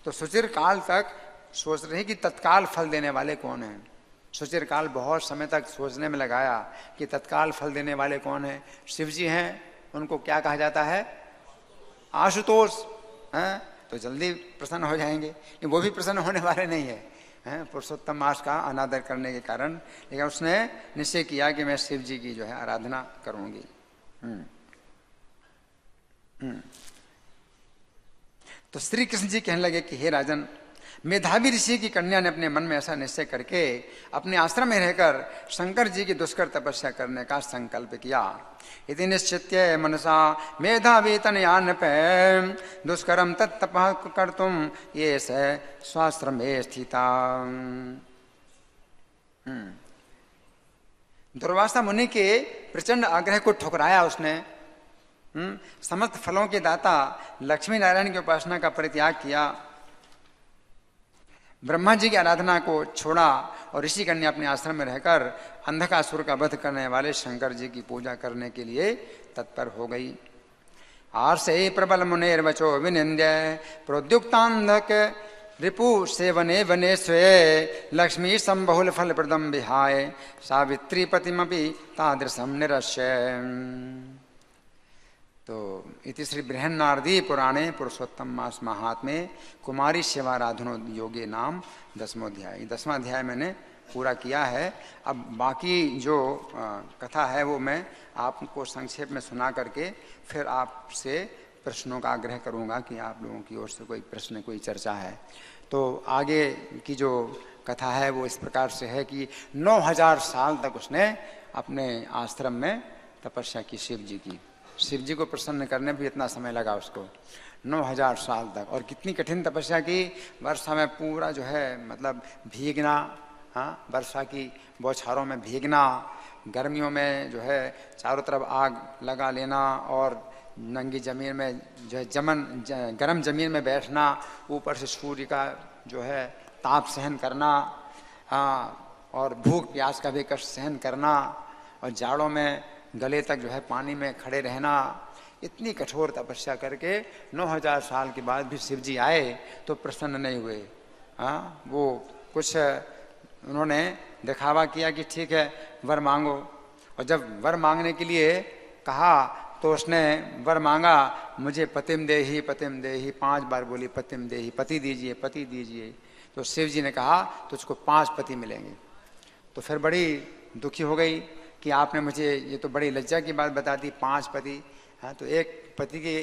तो सुचिर काल तक सोच रही कि तत्काल फल देने वाले कौन हैं। सुचिर काल बहुत समय तक सोचने में लगाया कि तत्काल फल देने वाले कौन हैं। शिव जी हैं, उनको क्या कहा जाता है, आशुतोष हैं, तो जल्दी प्रसन्न हो जाएंगे। वो भी प्रसन्न होने वाले नहीं है, हैं पुरुषोत्तम मास का अनादर करने के कारण, लेकिन उसने निश्चय किया कि मैं शिव जी की जो है आराधना करूंगी। तो श्री कृष्ण जी कहने लगे कि हे राजन, मेधावी ऋषि की कन्या ने अपने मन में ऐसा निश्चय करके अपने आश्रम में रहकर शंकर जी की दुष्कर तपस्या करने का संकल्प किया। इति निश्चित्य मनसा मेधावी तनयान पे दुष्करम तत्तपः कर्तुम ये स्वाश्रमे स्थिता। दुर्वासा मुनि के प्रचंड आग्रह को ठुकराया उसने। समस्त फलों के दाता लक्ष्मी नारायण की उपासना का परित्याग किया, ब्रह्मा जी की आराधना को छोड़ा और ऋषि कन्या अपने आश्रम में रहकर अंधकासुर का वध करने वाले शंकर जी की पूजा करने के लिए तत्पर हो गई। आर्षे प्रबल मुनेर्वचो विनिंद्य प्रोद्युक्तांधक रिपु सेवने वने स्वे लक्ष्मी संबहुल फल प्रदम विहाय सावित्री पतिमपि तादृशम निरस्य। तो इति श्री बृहन्नारदी पुराणे पुरुषोत्तम मास महात्मे कुमारी शिवाराधनो योगे नाम 10वां अध्याय। 10वां अध्याय मैंने पूरा किया है। अब बाकी जो कथा है वो मैं आपको संक्षेप में सुना करके फिर आपसे प्रश्नों का आग्रह करूंगा कि आप लोगों की ओर से कोई प्रश्न, कोई चर्चा है। तो आगे की जो कथा है वो इस प्रकार से है कि 9000 साल तक उसने अपने आश्रम में तपस्या की शिव जी की। शिव जी को प्रसन्न करने भी इतना समय लगा उसको, 9000 साल तक। और कितनी कठिन तपस्या की, वर्षा में पूरा जो है मतलब भीगना, हाँ, वर्षा की बौछारों में भीगना, गर्मियों में जो है चारों तरफ आग लगा लेना और नंगी जमीन में जो है गर्म जमीन में बैठना, ऊपर से सूर्य का जो है ताप सहन करना, हाँ, और भूख प्यास का भी कष्ट सहन करना, और जाड़ों में गले तक जो है पानी में खड़े रहना। इतनी कठोर तपस्या करके 9000 साल के बाद भी शिव जी आए तो प्रसन्न नहीं हुए। हाँ, वो कुछ उन्होंने दिखावा किया कि ठीक है वर मांगो, और जब वर मांगने के लिए कहा तो उसने वर मांगा, मुझे पतिम देही 5 बार बोली पतिम देही, पति दीजिए पति दीजिए। तो शिव जी ने कहा तुझको 5 पति मिलेंगे। तो फिर बड़ी दुखी हो गई कि आपने मुझे ये तो बड़ी लज्जा की बात बता दी, 5 पति। हाँ, तो एक पति की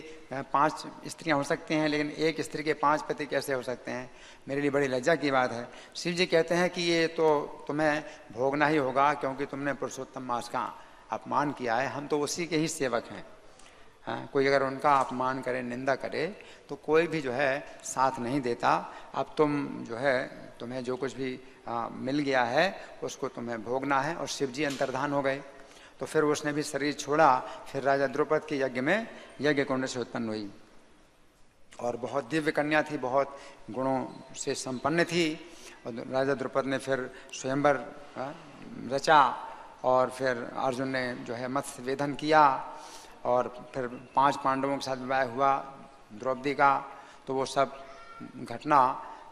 5 स्त्रियां हो सकती हैं, लेकिन एक स्त्री के 5 पति कैसे हो सकते हैं, मेरे लिए बड़ी लज्जा की बात है। शिव जी कहते हैं कि ये तो तुम्हें भोगना ही होगा, क्योंकि तुमने पुरुषोत्तम मास का अपमान किया है, हम तो उसी के ही सेवक हैं। हाँ, कोई अगर उनका अपमान करे, निंदा करे, तो कोई भी जो है साथ नहीं देता। अब तुम जो है तुम्हें जो कुछ भी मिल गया है उसको तुम्हें भोगना है। और शिव जी अंतर्धान हो गए। तो फिर उसने भी शरीर छोड़ा, फिर राजा द्रुपद के यज्ञ में यज्ञ कुंड से उत्पन्न हुई, और बहुत दिव्य कन्या थी, बहुत गुणों से संपन्न थी। और राजा द्रुपद ने फिर स्वयंवर रचा, और फिर अर्जुन ने जो है मत्स्य वेधन किया, और फिर 5 पांडवों के साथ विवाह हुआ द्रौपदी का। तो वो सब घटना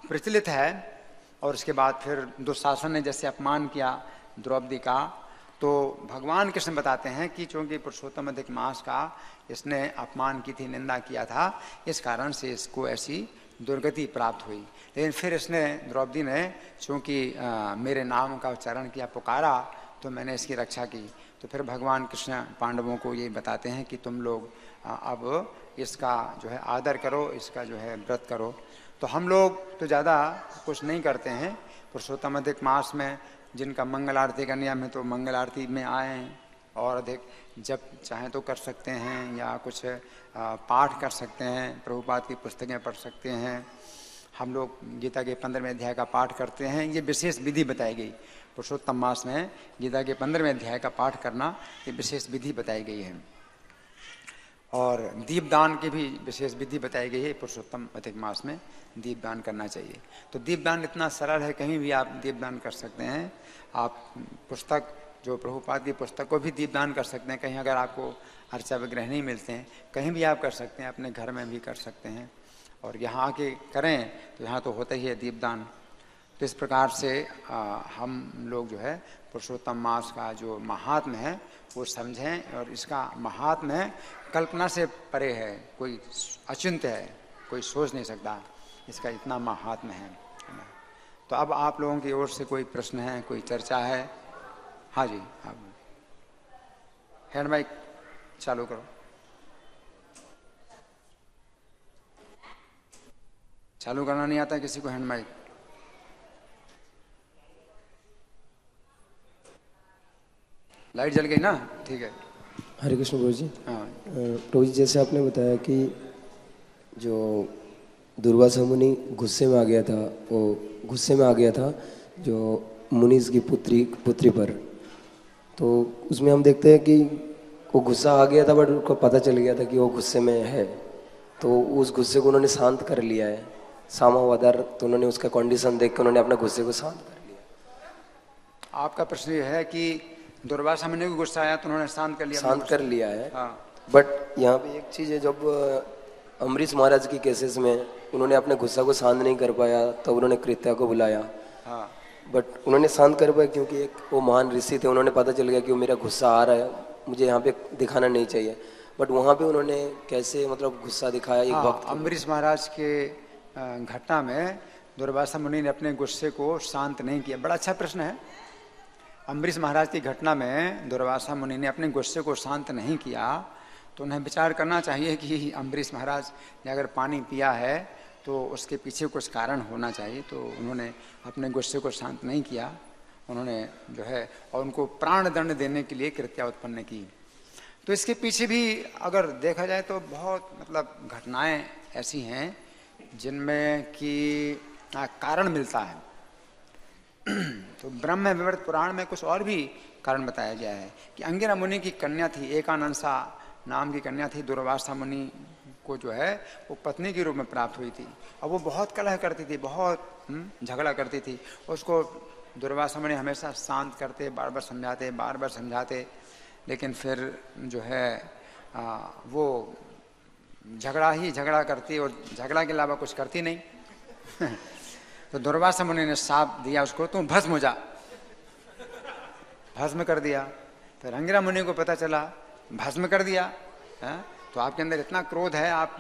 प्रचलित है। और उसके बाद फिर दुशासन ने जैसे अपमान किया द्रौपदी का, तो भगवान कृष्ण बताते हैं कि चूंकि पुरुषोत्तम अधिक मास का इसने अपमान की थी, निंदा किया था, इस कारण से इसको ऐसी दुर्गति प्राप्त हुई। लेकिन फिर इसने, द्रौपदी ने चूंकि मेरे नाम का उच्चारण किया, पुकारा, तो मैंने इसकी रक्षा की। तो फिर भगवान कृष्ण पांडवों को ये बताते हैं कि तुम लोग अब इसका जो है आदर करो, इसका जो है व्रत करो। तो हम लोग तो ज़्यादा कुछ नहीं करते हैं। पुरुषोत्तम अधिक मास में जिनका मंगल आरती का नियम है तो मंगल आरती में आए हैं, और अधिक जब चाहें तो कर सकते हैं, या कुछ पाठ कर सकते हैं, प्रभुपाद की पुस्तकें पढ़ सकते हैं। हम लोग गीता के 15वें अध्याय का पाठ करते हैं। ये विशेष विधि बताई गई पुरुषोत्तम मास में, गीता के 15वें अध्याय का पाठ करना, ये विशेष विधि बताई गई है। और दीपदान की भी विशेष विधि बताई गई है। पुरुषोत्तम अधिक मास में दीपदान करना चाहिए। तो दीपदान इतना सरल है, कहीं भी आप दीपदान कर सकते हैं। आप पुस्तक, जो प्रभुपाद की पुस्तक को भी दीपदान कर सकते हैं। कहीं अगर आपको अर्चा विग्रह नहीं मिलते हैं, कहीं भी आप कर सकते हैं, अपने घर में भी कर सकते हैं। और यहाँ आके करें तो यहाँ तो होता ही है दीपदान। तो इस प्रकार से हम लोग जो है पुरुषोत्तम मास का जो महात्म्य है वो समझें। और इसका महात्म्य कल्पना से परे है, कोई अचिंत्य है, कोई सोच नहीं सकता इसका इतना महात्म्य है। तो अब आप लोगों की ओर से कोई प्रश्न है, कोई चर्चा है? हाँ जी, आप हैंड माइक चालू करो। चालू करना नहीं आता किसी को हैंड माइक? लाइट जल गई ना? ठीक है। हरे कृष्ण प्रभु जी। हाँ प्रभु जी, जैसे आपने बताया कि जो दुर्वासा मुनि गुस्से में आ गया था, वो गुस्से में आ गया था जो मुनीस की पुत्री पर, तो उसमें हम देखते हैं कि वो गुस्सा आ गया था बट उनको पता चल गया था कि वो गुस्से में है, तो उस गुस्से को उन्होंने शांत कर लिया है। सामावदार, तो उन्होंने उसका कंडीशन देख के उन्होंने अपने गुस्से को शांत कर लिया। आपका प्रश्न ये है कि दुर्वासा मुनि को गुस्सा आया तो उन्होंने शांत कर लिया? शांत कर लिया है। हाँ। बट यहाँ पे एक चीज़ है, जब अम्बरीश महाराज की केसेस में उन्होंने अपने गुस्सा को शांत नहीं कर पाया तो उन्होंने कृत्या को बुलाया। हाँ। बट उन्होंने शांत कर पाया क्योंकि एक वो महान ऋषि थे, उन्होंने पता चल गया कि वो मेरा गुस्सा आ रहा है, मुझे यहाँ पे दिखाना नहीं चाहिए। बट वहाँ पे उन्होंने कैसे मतलब गुस्सा दिखाया एक वक्त। अम्बरीश महाराज के घटना में दुर्वासा मुनि ने अपने गुस्से को शांत नहीं किया। बड़ा अच्छा प्रश्न है। अम्बरीश महाराज की घटना में दुर्वासा मुनि ने अपने गुस्से को शांत नहीं किया, तो उन्हें विचार करना चाहिए कि अम्बरीश महाराज ने अगर पानी पिया है तो उसके पीछे कुछ कारण होना चाहिए। तो उन्होंने अपने गुस्से को शांत नहीं किया, उन्होंने जो है और उनको प्राण दंड देने के लिए कृत्या उत्पन्न की। तो इसके पीछे भी अगर देखा जाए तो बहुत मतलब घटनाएं ऐसी हैं जिनमें कि कारण मिलता है। तो ब्रह्म विवृत पुराण में कुछ और भी कारण बताया गया है कि अंगिरा मुनि की कन्या थी, एकानंसा नाम की कन्या थी, दुर्वासा मुनि को जो है वो पत्नी के रूप में प्राप्त हुई थी। और वो बहुत कलह करती थी, बहुत झगड़ा करती थी। उसको दुर्वासा मुनि हमेशा शांत करते, बार बार समझाते, लेकिन फिर जो है वो झगड़ा करती और झगड़ा के अलावा कुछ करती नहीं। तो दुर्वासा मुनि ने शाप दिया उसको, तुम भस्म हो जा। भस्म कर दिया। फिर अंगिरा मुनि को पता चला, भस्म कर दिया। तो आपके अंदर इतना क्रोध है, आप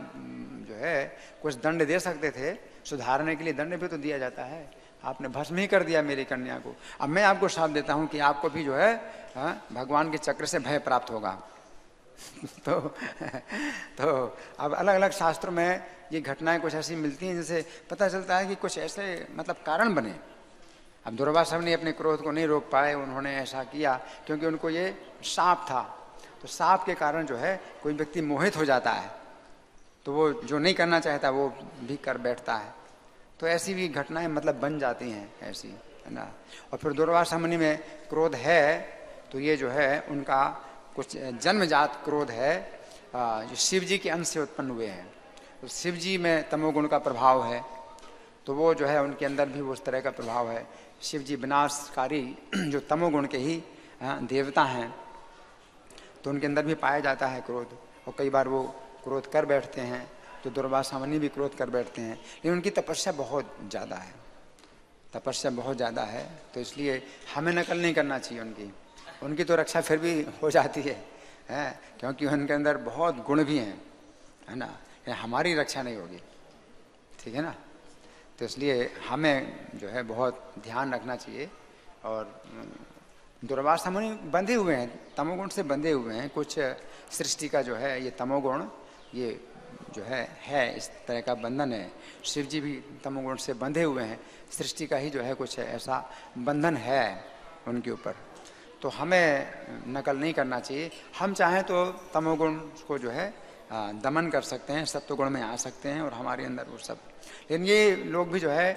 जो है कुछ दंड दे सकते थे, सुधारने के लिए दंड भी तो दिया जाता है। आपने भस्म ही कर दिया मेरी कन्या को। अब मैं आपको शाप देता हूं कि आपको भी जो है भगवान के चक्र से भय प्राप्त होगा। तो अब अलग अलग शास्त्रों में ये घटनाएं कुछ ऐसी मिलती हैं जिससे पता चलता है कि कुछ ऐसे मतलब कारण बने। अब दुर्वासा ने अपने क्रोध को नहीं रोक पाए, उन्होंने ऐसा किया क्योंकि उनको ये शाप था। तो शाप के कारण जो है कोई व्यक्ति मोहित हो जाता है, तो वो जो नहीं करना चाहता वो भी कर बैठता है। तो ऐसी भी घटनाएं मतलब बन जाती हैं ऐसी, है ना। और फिर दुर्वासा मुनि में क्रोध है तो ये जो है उनका कुछ जन्मजात क्रोध है जो शिव जी के अंश से उत्पन्न हुए हैं। तो शिव जी में तमोगुण का प्रभाव है, तो वो जो है उनके अंदर भी उस तरह का प्रभाव है। शिव जी विनाशकारी जो तमोगुण के ही देवता हैं, तो उनके अंदर भी पाया जाता है क्रोध। और कई बार वो क्रोध कर बैठते हैं, तो दुर्वासा मुनि भी क्रोध कर बैठते हैं। लेकिन उनकी तपस्या बहुत ज़्यादा है, तपस्या बहुत ज़्यादा है, तो इसलिए हमें नकल नहीं करना चाहिए उनकी तो रक्षा फिर भी हो जाती है क्योंकि उनके अंदर बहुत गुण भी हैं, है ना। हमारी रक्षा नहीं होगी, ठीक है ना। तो इसलिए हमें जो है बहुत ध्यान रखना चाहिए। और दुर्वासा मुनि बंधे हुए हैं, तमोगुण से बंधे हुए हैं। कुछ सृष्टि का जो है ये तमोगुण ये जो है इस तरह का बंधन है। शिव जी भी तमोगुण से बंधे हुए हैं, सृष्टि का ही जो है कुछ ऐसा बंधन है उनके ऊपर। तो हमें नकल नहीं करना चाहिए। हम चाहें तो तमोगुण को जो है दमन कर सकते हैं, सत्वगुण में आ सकते हैं और हमारे अंदर वो सब। लेकिन ये लोग भी जो है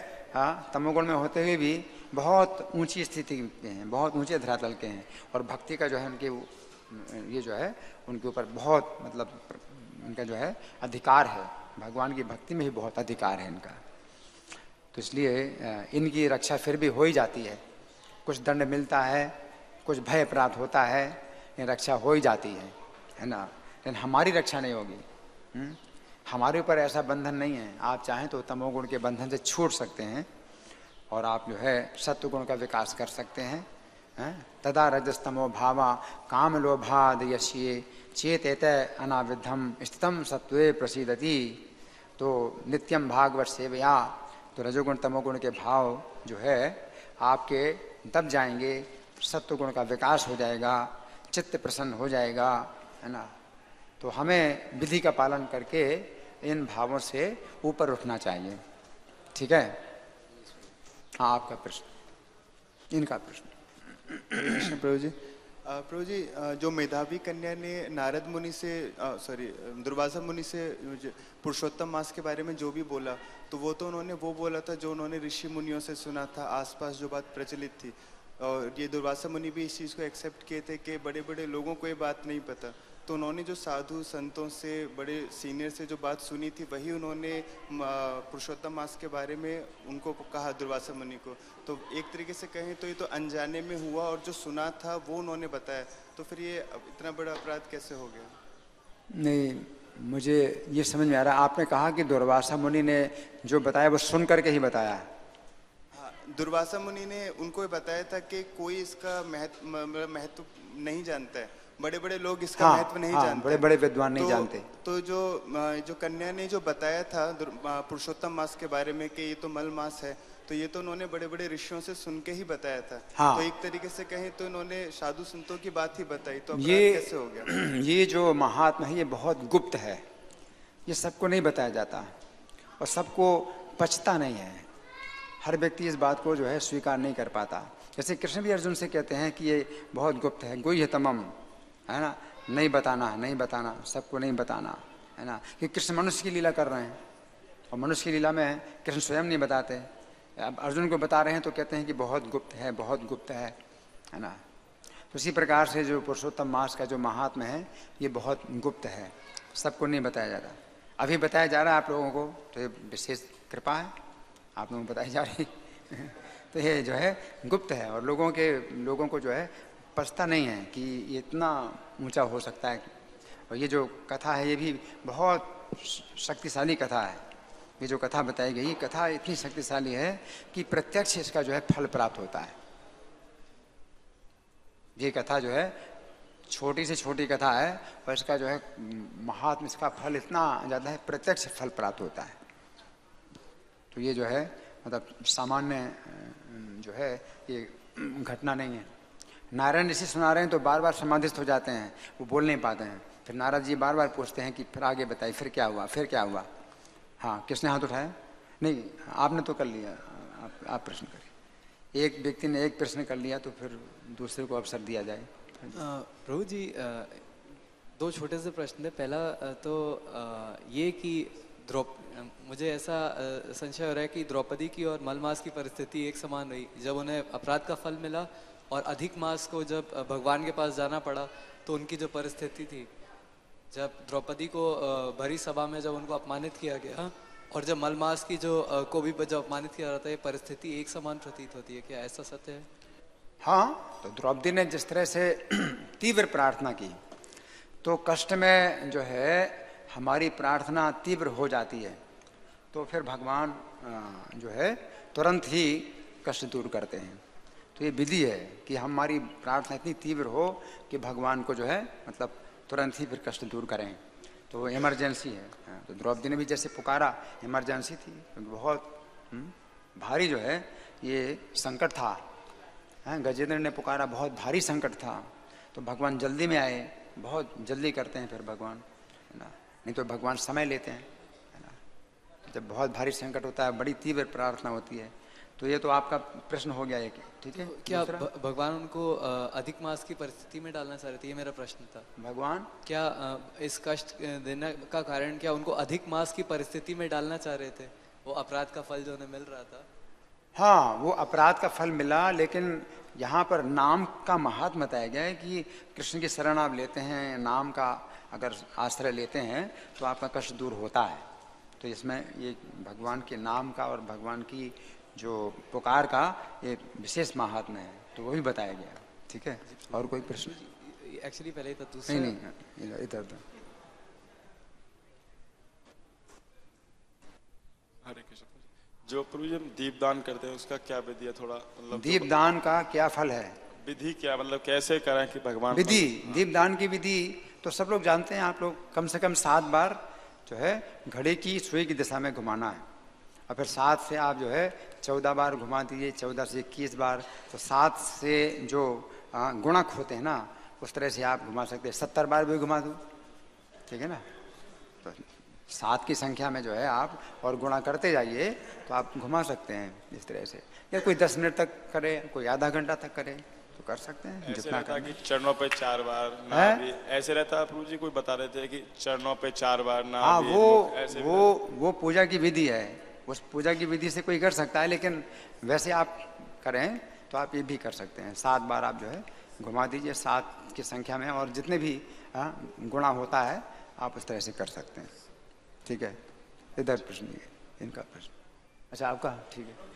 तमोगुण में होते हुए भी बहुत ऊंची स्थिति के हैं, बहुत ऊंचे धरातल के हैं। और भक्ति का जो है उनके ये जो है उनके ऊपर बहुत मतलब उनका जो है अधिकार है, भगवान की भक्ति में ही बहुत अधिकार है इनका। तो इसलिए इनकी रक्षा फिर भी हो ही जाती है। कुछ दंड मिलता है, कुछ भय प्राप्त होता है, ये रक्षा हो ही जाती है ना। लेकिन हमारी रक्षा नहीं होगी। हमारे ऊपर ऐसा बंधन नहीं है। आप चाहें तो तमोगुण के बंधन से छूट सकते हैं और आप जो है सत्वगुण का विकास कर सकते हैं। तदा रजस्तमो भावा काम लोभाद यश्ये चेत अनाविद्धम स्थितम सत्वे प्रसीदति। तो नित्यम भागवत सेवया, तो रजोगुण तमोगुण के भाव जो है आपके दब जाएंगे, सत्वगुण का विकास हो जाएगा, चित्त प्रसन्न हो जाएगा, है ना। तो हमें विधि का पालन करके इन भावों से ऊपर उठना चाहिए। ठीक है। हाँ, आपका प्रश्न, इनका प्रश्न। प्रभु जी, प्रभु जी, जो मेधावी कन्या ने नारद मुनि से दुर्वासा मुनि से पुरुषोत्तम मास के बारे में जो भी बोला, तो वो तो उन्होंने वो बोला था जो उन्होंने ऋषि मुनियों से सुना था, आसपास जो बात प्रचलित थी। और ये दुर्वासा मुनि भी इस चीज़ को एक्सेप्ट किए थे कि बड़े बड़े लोगों को ये बात नहीं पता। तो उन्होंने जो साधु संतों से, बड़े सीनियर से जो बात सुनी थी, वही उन्होंने पुरुषोत्तम मास के बारे में उनको कहा, दुर्वासा मुनि को। तो एक तरीके से कहें तो ये तो अनजाने में हुआ, और जो सुना था वो उन्होंने बताया। तो फिर ये इतना बड़ा अपराध कैसे हो गया? नहीं, मुझे ये समझ में आ रहा है। आपने कहा कि दुर्वासा मुनि ने जो बताया वो सुन करके ही बताया। हाँ, दुर्वासा मुनि ने उनको बताया था कि कोई इसका महत्व नहीं जानता है, बड़े बड़े लोग इसका महत्व नहीं जानते, बड़े बड़े विद्वान नहीं जानते। तो जो कन्या ने जो बताया था पुरुषोत्तम मास के बारे में कि ये तो मल मास है, तो ये तो उन्होंने बड़े बड़े ऋषियों से सुन के ही बताया था। हाँ। तो एक तरीके से कहें तो इन्होंने साधु संतों की बात ही बताई, तो ये कैसे हो गया? ये जो महात्मा है ये बहुत गुप्त है, ये सबको नहीं बताया जाता और सबको पचता नहीं है। हर व्यक्ति इस बात को जो है स्वीकार नहीं कर पाता। जैसे कृष्ण भी अर्जुन से कहते हैं कि ये बहुत गुप्त है, गुह्यतमम, है ना, नहीं बताना, नहीं बताना, सबको नहीं बताना, है ना। कि कृष्ण मनुष्य की लीला कर रहे हैं और मनुष्य की लीला में कृष्ण स्वयं नहीं बताते। अब अर्जुन को बता रहे हैं तो कहते हैं कि बहुत गुप्त है, बहुत गुप्त है ना। तो इसी प्रकार से जो पुरुषोत्तम मास का जो महात्मा है ये बहुत गुप्त है, सबको नहीं बताया जाता। अभी बताया जा रहा है आप लोगों को, तो ये विशेष कृपा है, आप लोगों को बताई जा रही तो ये जो है गुप्त है और लोगों को जो है पछता नहीं है कि ये इतना ऊंचा हो सकता है। और ये जो कथा है ये भी बहुत शक्तिशाली कथा है। ये जो कथा बताई गई, कथा इतनी शक्तिशाली है कि प्रत्यक्ष इसका जो है फल प्राप्त होता है। ये कथा जो है छोटी से छोटी कथा है और इसका जो है महात्म, इसका फल इतना ज़्यादा है, प्रत्यक्ष फल प्राप्त होता है। तो ये जो है मतलब सामान्य जो है ये घटना नहीं है। नारायण ऋषि सुना रहे हैं तो बार बार समाधिस्थ हो जाते हैं, वो बोल नहीं पाते हैं। फिर नारद जी बार बार पूछते हैं कि फिर आगे बताइए, फिर क्या हुआ, फिर क्या हुआ। हाँ, किसने हाथ उठाया? नहीं, आपने तो कर लिया, आप प्रश्न करिए। एक व्यक्ति ने एक प्रश्न कर लिया तो फिर दूसरे को अवसर दिया जाए। प्रभु जी, दो छोटे से प्रश्न थे। पहला तो ये कि मुझे ऐसा संशय हो रहा है कि द्रौपदी की और मलमास की परिस्थिति एक समान रही। जब उन्हें अपराध का फल मिला और अधिक मास को जब भगवान के पास जाना पड़ा तो उनकी जो परिस्थिति थी, जब द्रौपदी को भरी सभा में जब उनको अपमानित किया गया और जब मलमास की को भी जब अपमानित किया जाता है, ये परिस्थिति एक समान प्रतीत होती है। क्या ऐसा सत्य है? हाँ, तो द्रौपदी ने जिस तरह से तीव्र प्रार्थना की तो कष्ट में जो है हमारी प्रार्थना तीव्र हो जाती है, तो फिर भगवान जो है तुरंत ही कष्ट दूर करते हैं। तो ये विधि है कि हमारी प्रार्थना इतनी तीव्र हो कि भगवान को जो है मतलब तुरंत ही फिर कष्ट दूर करें। तो इमरजेंसी है। तो द्रौपदी ने भी जैसे पुकारा, इमरजेंसी थी, बहुत भारी जो है ये संकट था। गजेंद्र ने पुकारा, बहुत भारी संकट था, तो भगवान जल्दी में आए, बहुत जल्दी करते हैं फिर भगवान, है ना। नहीं तो भगवान समय लेते हैं, है ना। जब बहुत भारी संकट होता है, बड़ी तीव्र प्रार्थना होती है। तो ये तो आपका प्रश्न हो गया एक, ठीक है। क्या भगवान उनको अधिक मास की परिस्थिति में डालना चाह रहे थे? ये मेरा प्रश्न था। भगवान क्या इस कष्ट देने का कारण क्या उनको अधिक मास की परिस्थिति में डालना चाह रहे थे? वो अपराध का फल जो उन्हें मिल रहा था। हाँ, वो अपराध का फल मिला, लेकिन यहाँ पर नाम का महत्व बताया गया है कि कृष्ण की शरण आप लेते हैं, नाम का अगर आश्रय लेते हैं तो आपका कष्ट दूर होता है। तो इसमें ये भगवान के नाम का और भगवान की जो पुकार का ये विशेष महात्म्य है, तो वो भी बताया गया। ठीक है, और कोई प्रश्न? एक्चुअली पहले तो दूसरा नहीं, इधर हरे कृष्ण। जो प्रभु जी हम दीपदान करते हैं उसका क्या विधि है? थोड़ा मतलब दीपदान का क्या फल है, विधि क्या, मतलब कैसे करें कि भगवान विधि? दीपदान की विधि तो सब लोग जानते हैं। आप लोग कम से कम 7 बार जो है घड़ी की सुई की दिशा में घुमाना है और फिर 7 से आप जो है 14 बार घुमा दीजिए, 14 से 21 बार। तो 7 से जो गुणक होते हैं ना, उस तरह से आप घुमा सकते हैं। 70 बार भी घुमा दूँ, ठीक है ना। तो 7 की संख्या में जो है आप और गुणा करते जाइए तो आप घुमा सकते हैं इस तरह से। या कोई 10 मिनट तक करे, कोई आधा घंटा तक करे तो कर सकते हैं। ऐसे जितना रहता करना कि चरणों पे 4 बार ना है? भी ऐसे रहता। प्रभु जी कोई बता रहे थे कि चरणों पे 4 बार ना हाँ, भी ऐसे भी वो पूजा की विधि है। उस पूजा की विधि से कोई कर सकता है, लेकिन वैसे आप करें तो आप ये भी कर सकते हैं। 7 बार आप जो है घुमा दीजिए 7 की संख्या में, और जितने भी गुणा होता है आप उस तरह से कर सकते हैं। ठीक है, इधर प्रश्न है, इनका प्रश्न। अच्छा, आपका ठीक है।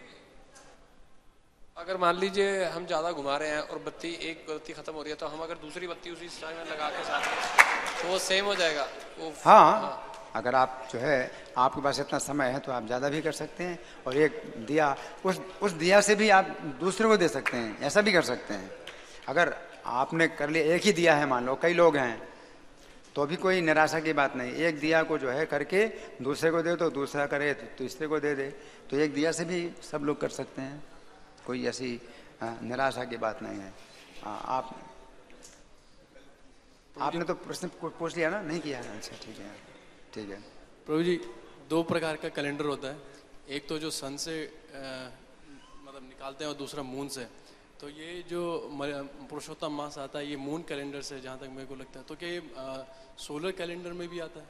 अगर मान लीजिए हम ज़्यादा घुमा रहे हैं और एक बत्ती खत्म हो रही है, तो हम अगर दूसरी बत्ती उसी समय में लगा के साथ में, तो वो सेम हो जाएगा वो। हाँ, अगर आप जो है आपके पास इतना समय है तो आप ज़्यादा भी कर सकते हैं, और एक दिया उस दिया से भी आप दूसरे को दे सकते हैं, ऐसा भी कर सकते हैं। अगर आपने कर लिया, एक ही दिया है, मान लो कई लोग हैं, तो भी कोई निराशा की बात नहीं। एक दिया को जो है करके दूसरे को दे, तो दूसरा करे तो तीसरे को दे दे। तो एक दिया से भी सब लोग कर सकते हैं, कोई ऐसी निराशा की बात नहीं है। आपने तो प्रश्न पूछ लिया ना, नहीं किया? अच्छा, ठीक है, ठीक है। प्रभु जी, 2 प्रकार का कैलेंडर होता है, एक तो जो सन से मतलब निकालते हैं और दूसरा मून से। तो ये जो पुरुषोत्तम मास आता है, ये मून कैलेंडर से जहाँ तक मेरे को लगता है। तो क्या ये सोलर कैलेंडर में भी आता है?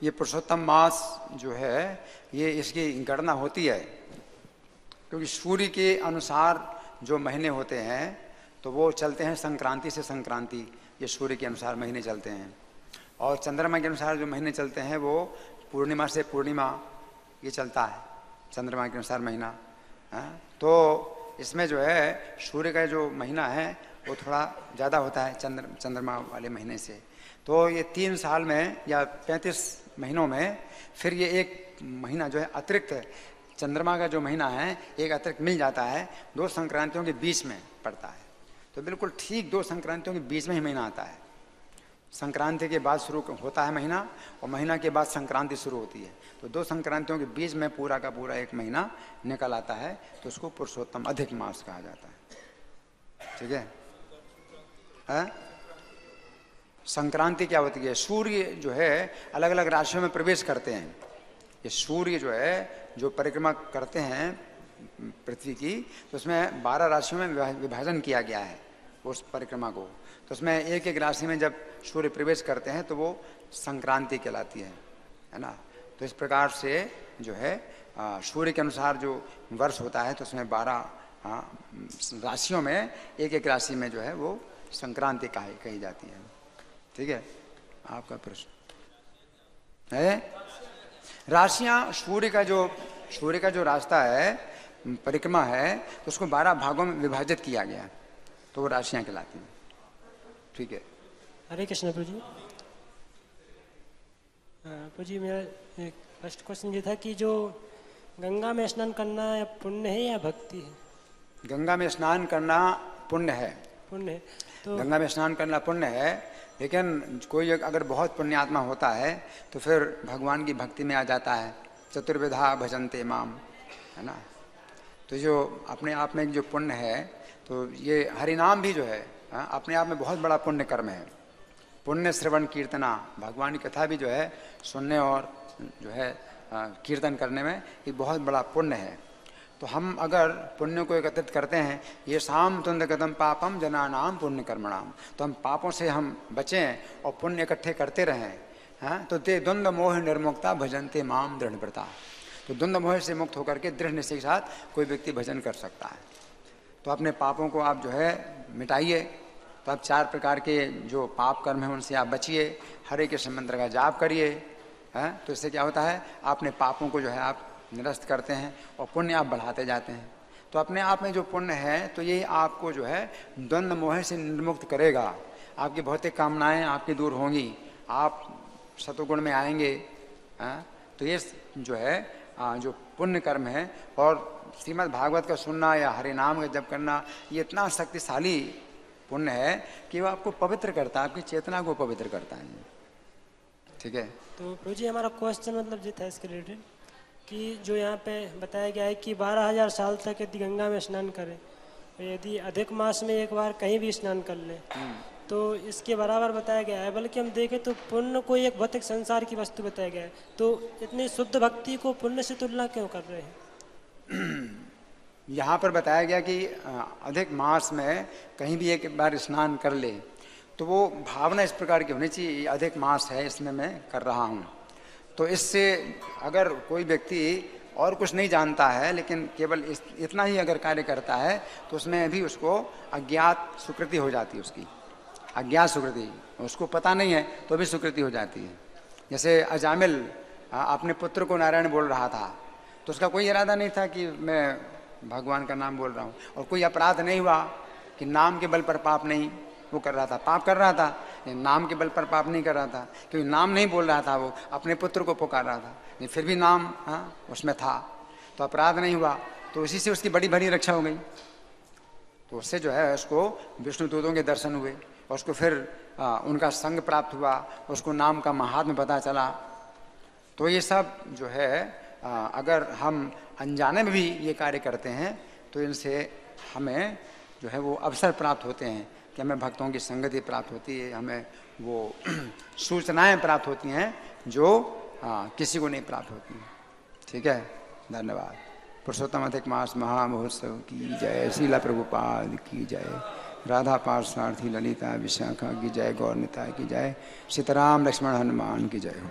ये पुरुषोत्तम मास जो है, ये इसकी गणना होती है, क्योंकि सूर्य के अनुसार जो महीने होते हैं तो वो चलते हैं संक्रांति से संक्रांति। ये सूर्य के अनुसार महीने चलते हैं, और चंद्रमा के अनुसार जो महीने चलते हैं वो पूर्णिमा से पूर्णिमा ये चलता है, चंद्रमा के अनुसार महीना। तो इसमें जो है सूर्य का जो महीना है वो थोड़ा ज़्यादा होता है चंद्रमा वाले महीने से। तो ये 3 साल में या 35 महीनों में फिर ये एक महीना जो है अतिरिक्त, चंद्रमा का जो महीना है एक अतिरिक्त मिल जाता है, 2 संक्रांतियों के बीच में पड़ता है। तो बिल्कुल ठीक 2 संक्रांतियों के बीच में ही महीना आता है। संक्रांति के बाद शुरू होता है महीना, और महीना के बाद संक्रांति शुरू होती है। तो 2 संक्रांतियों के बीच में पूरा का पूरा एक महीना निकल आता है, तो उसको पुरुषोत्तम अधिक मास कहा जाता है। ठीक है? संक्रांति क्या होती है? सूर्य जो है अलग अलग राशियों में प्रवेश करते हैं। ये सूर्य जो है जो परिक्रमा करते हैं पृथ्वी की, तो उसमें 12 राशियों में विभाजन किया गया है उस परिक्रमा को। तो उसमें एक एक राशि में जब सूर्य प्रवेश करते हैं तो वो संक्रांति कहलाती है ना। तो इस प्रकार से जो है सूर्य के अनुसार जो वर्ष होता है, तो उसमें 12 राशियों में एक एक राशि में जो है वो संक्रांति कही जाती है। ठीक है, आपका प्रश्न है? राशियां सूर्य का जो रास्ता है, परिक्रमा है, तो उसको 12 भागों में विभाजित किया गया, तो वो राशियां कहलाती हैं। ठीक है। हरे कृष्ण प्रभु जी। प्रभु जी, मेरा एक फर्स्ट क्वेश्चन ये था कि जो गंगा में स्नान करना पुण्य है या भक्ति है? गंगा में स्नान करना पुण्य है। पुण्य है तो गंगा में स्नान करना पुण्य है, लेकिन कोई अगर बहुत पुण्यात्मा होता है तो फिर भगवान की भक्ति में आ जाता है। चतुर्विधा भजन्ते माम, है ना। तो जो अपने आप में जो पुण्य है, तो ये हरिनाम भी जो है अपने आप में बहुत बड़ा पुण्य कर्म है। पुण्य श्रवण कीर्तना, भगवान की कथा भी जो है सुनने और जो है कीर्तन करने में एक बहुत बड़ा पुण्य है। तो हम अगर पुण्य को एकत्रित करते हैं, ये शाम तुंद कदम पापम जनानाम पुण्य कर्मणाम, तो हम पापों से हम बचें और पुण्य इकट्ठे करते रहें। हाँ, तो ते द्वंद मोह निर्मुक्ता भजनते माम दृढ़व्रता। तो द्वंद मोह से मुक्त होकर के दृढ़ निश्चय के साथ कोई व्यक्ति भजन कर सकता है। तो अपने पापों को आप जो है मिटाइए। तो आप 4 प्रकार के जो पाप कर्म हैं उनसे आप बचिए, हरे कृष्ण मंत्र का जाप करिए। तो इससे क्या होता है, आपने पापों को जो है आप निरस्त करते हैं और पुण्य आप बढ़ाते जाते हैं। तो अपने आप में जो पुण्य है, तो ये आपको जो है द्वंद्व मोह से निर्मुक्त करेगा। आपकी भौतिक कामनाएं आपकी दूर होंगी, आप सतोगुण में आएंगे। तो ये जो है जो पुण्य कर्म है, और श्रीमद् भागवत का सुनना या हरि नाम का जप करना, ये इतना शक्तिशाली पुण्य है कि वो आपको पवित्र करता है, आपकी चेतना को पवित्र करता है। ठीक है। तो प्रभु जी, हमारा क्वेश्चन मतलब ये था इसके रिलेटेड कि जो यहाँ पे बताया गया है कि 12,000 साल तक यदि गंगा में स्नान करें, यदि अधिक मास में एक बार कहीं भी स्नान कर ले तो इसके बराबर बताया गया है। बल्कि हम देखें तो पुण्य को एक भौतिक संसार की वस्तु बताया गया है, तो इतनी शुद्ध भक्ति को पुण्य से तुलना क्यों कर रहे हैं? यहाँ पर बताया गया कि अधिक मास में कहीं भी एक बार स्नान कर ले तो वो भावना इस प्रकार की होनी चाहिए, अधिक मास है इसमें मैं कर रहा हूँ। तो इससे अगर कोई व्यक्ति और कुछ नहीं जानता है लेकिन केवल इतना ही अगर कार्य करता है तो उसमें भी उसको अज्ञात सुकृति हो जाती है, उसकी अज्ञात सुकृति, उसको पता नहीं है तो भी सुकृति हो जाती है। जैसे अजामिल अपने पुत्र को नारायण बोल रहा था तो उसका कोई इरादा नहीं था कि मैं भगवान का नाम बोल रहा हूँ, और कोई अपराध नहीं हुआ कि नाम के बल पर पाप नहीं वो कर रहा था, पाप कर रहा था नाम के बल पर पाप नहीं कर रहा था, क्योंकि नाम नहीं बोल रहा था, वो अपने पुत्र को पुकार रहा था, फिर भी नाम उसमें था तो अपराध नहीं हुआ, तो उसी से उसकी बड़ी बड़ी रक्षा हो गई। तो उससे जो है उसको विष्णु दूतों के दर्शन हुए और उसको फिर उनका संग प्राप्त हुआ, उसको नाम का महात्म्य पता चला। तो ये सब जो है अगर हम अनजाने में भी ये कार्य करते हैं तो इनसे हमें जो है वो अवसर प्राप्त होते हैं कि हमें भक्तों की संगति प्राप्त होती है, हमें वो सूचनाएं प्राप्त होती हैं जो किसी को नहीं प्राप्त होती हैं। ठीक है, धन्यवाद। पुरुषोत्तम अधिक मास महामहोत्सव की जय, शीला प्रभुपाद की जय, राधा पार्षार्थी ललिता विशाखा की जय, गौर निताय की जय, सीताराम लक्ष्मण हनुमान की जय हो।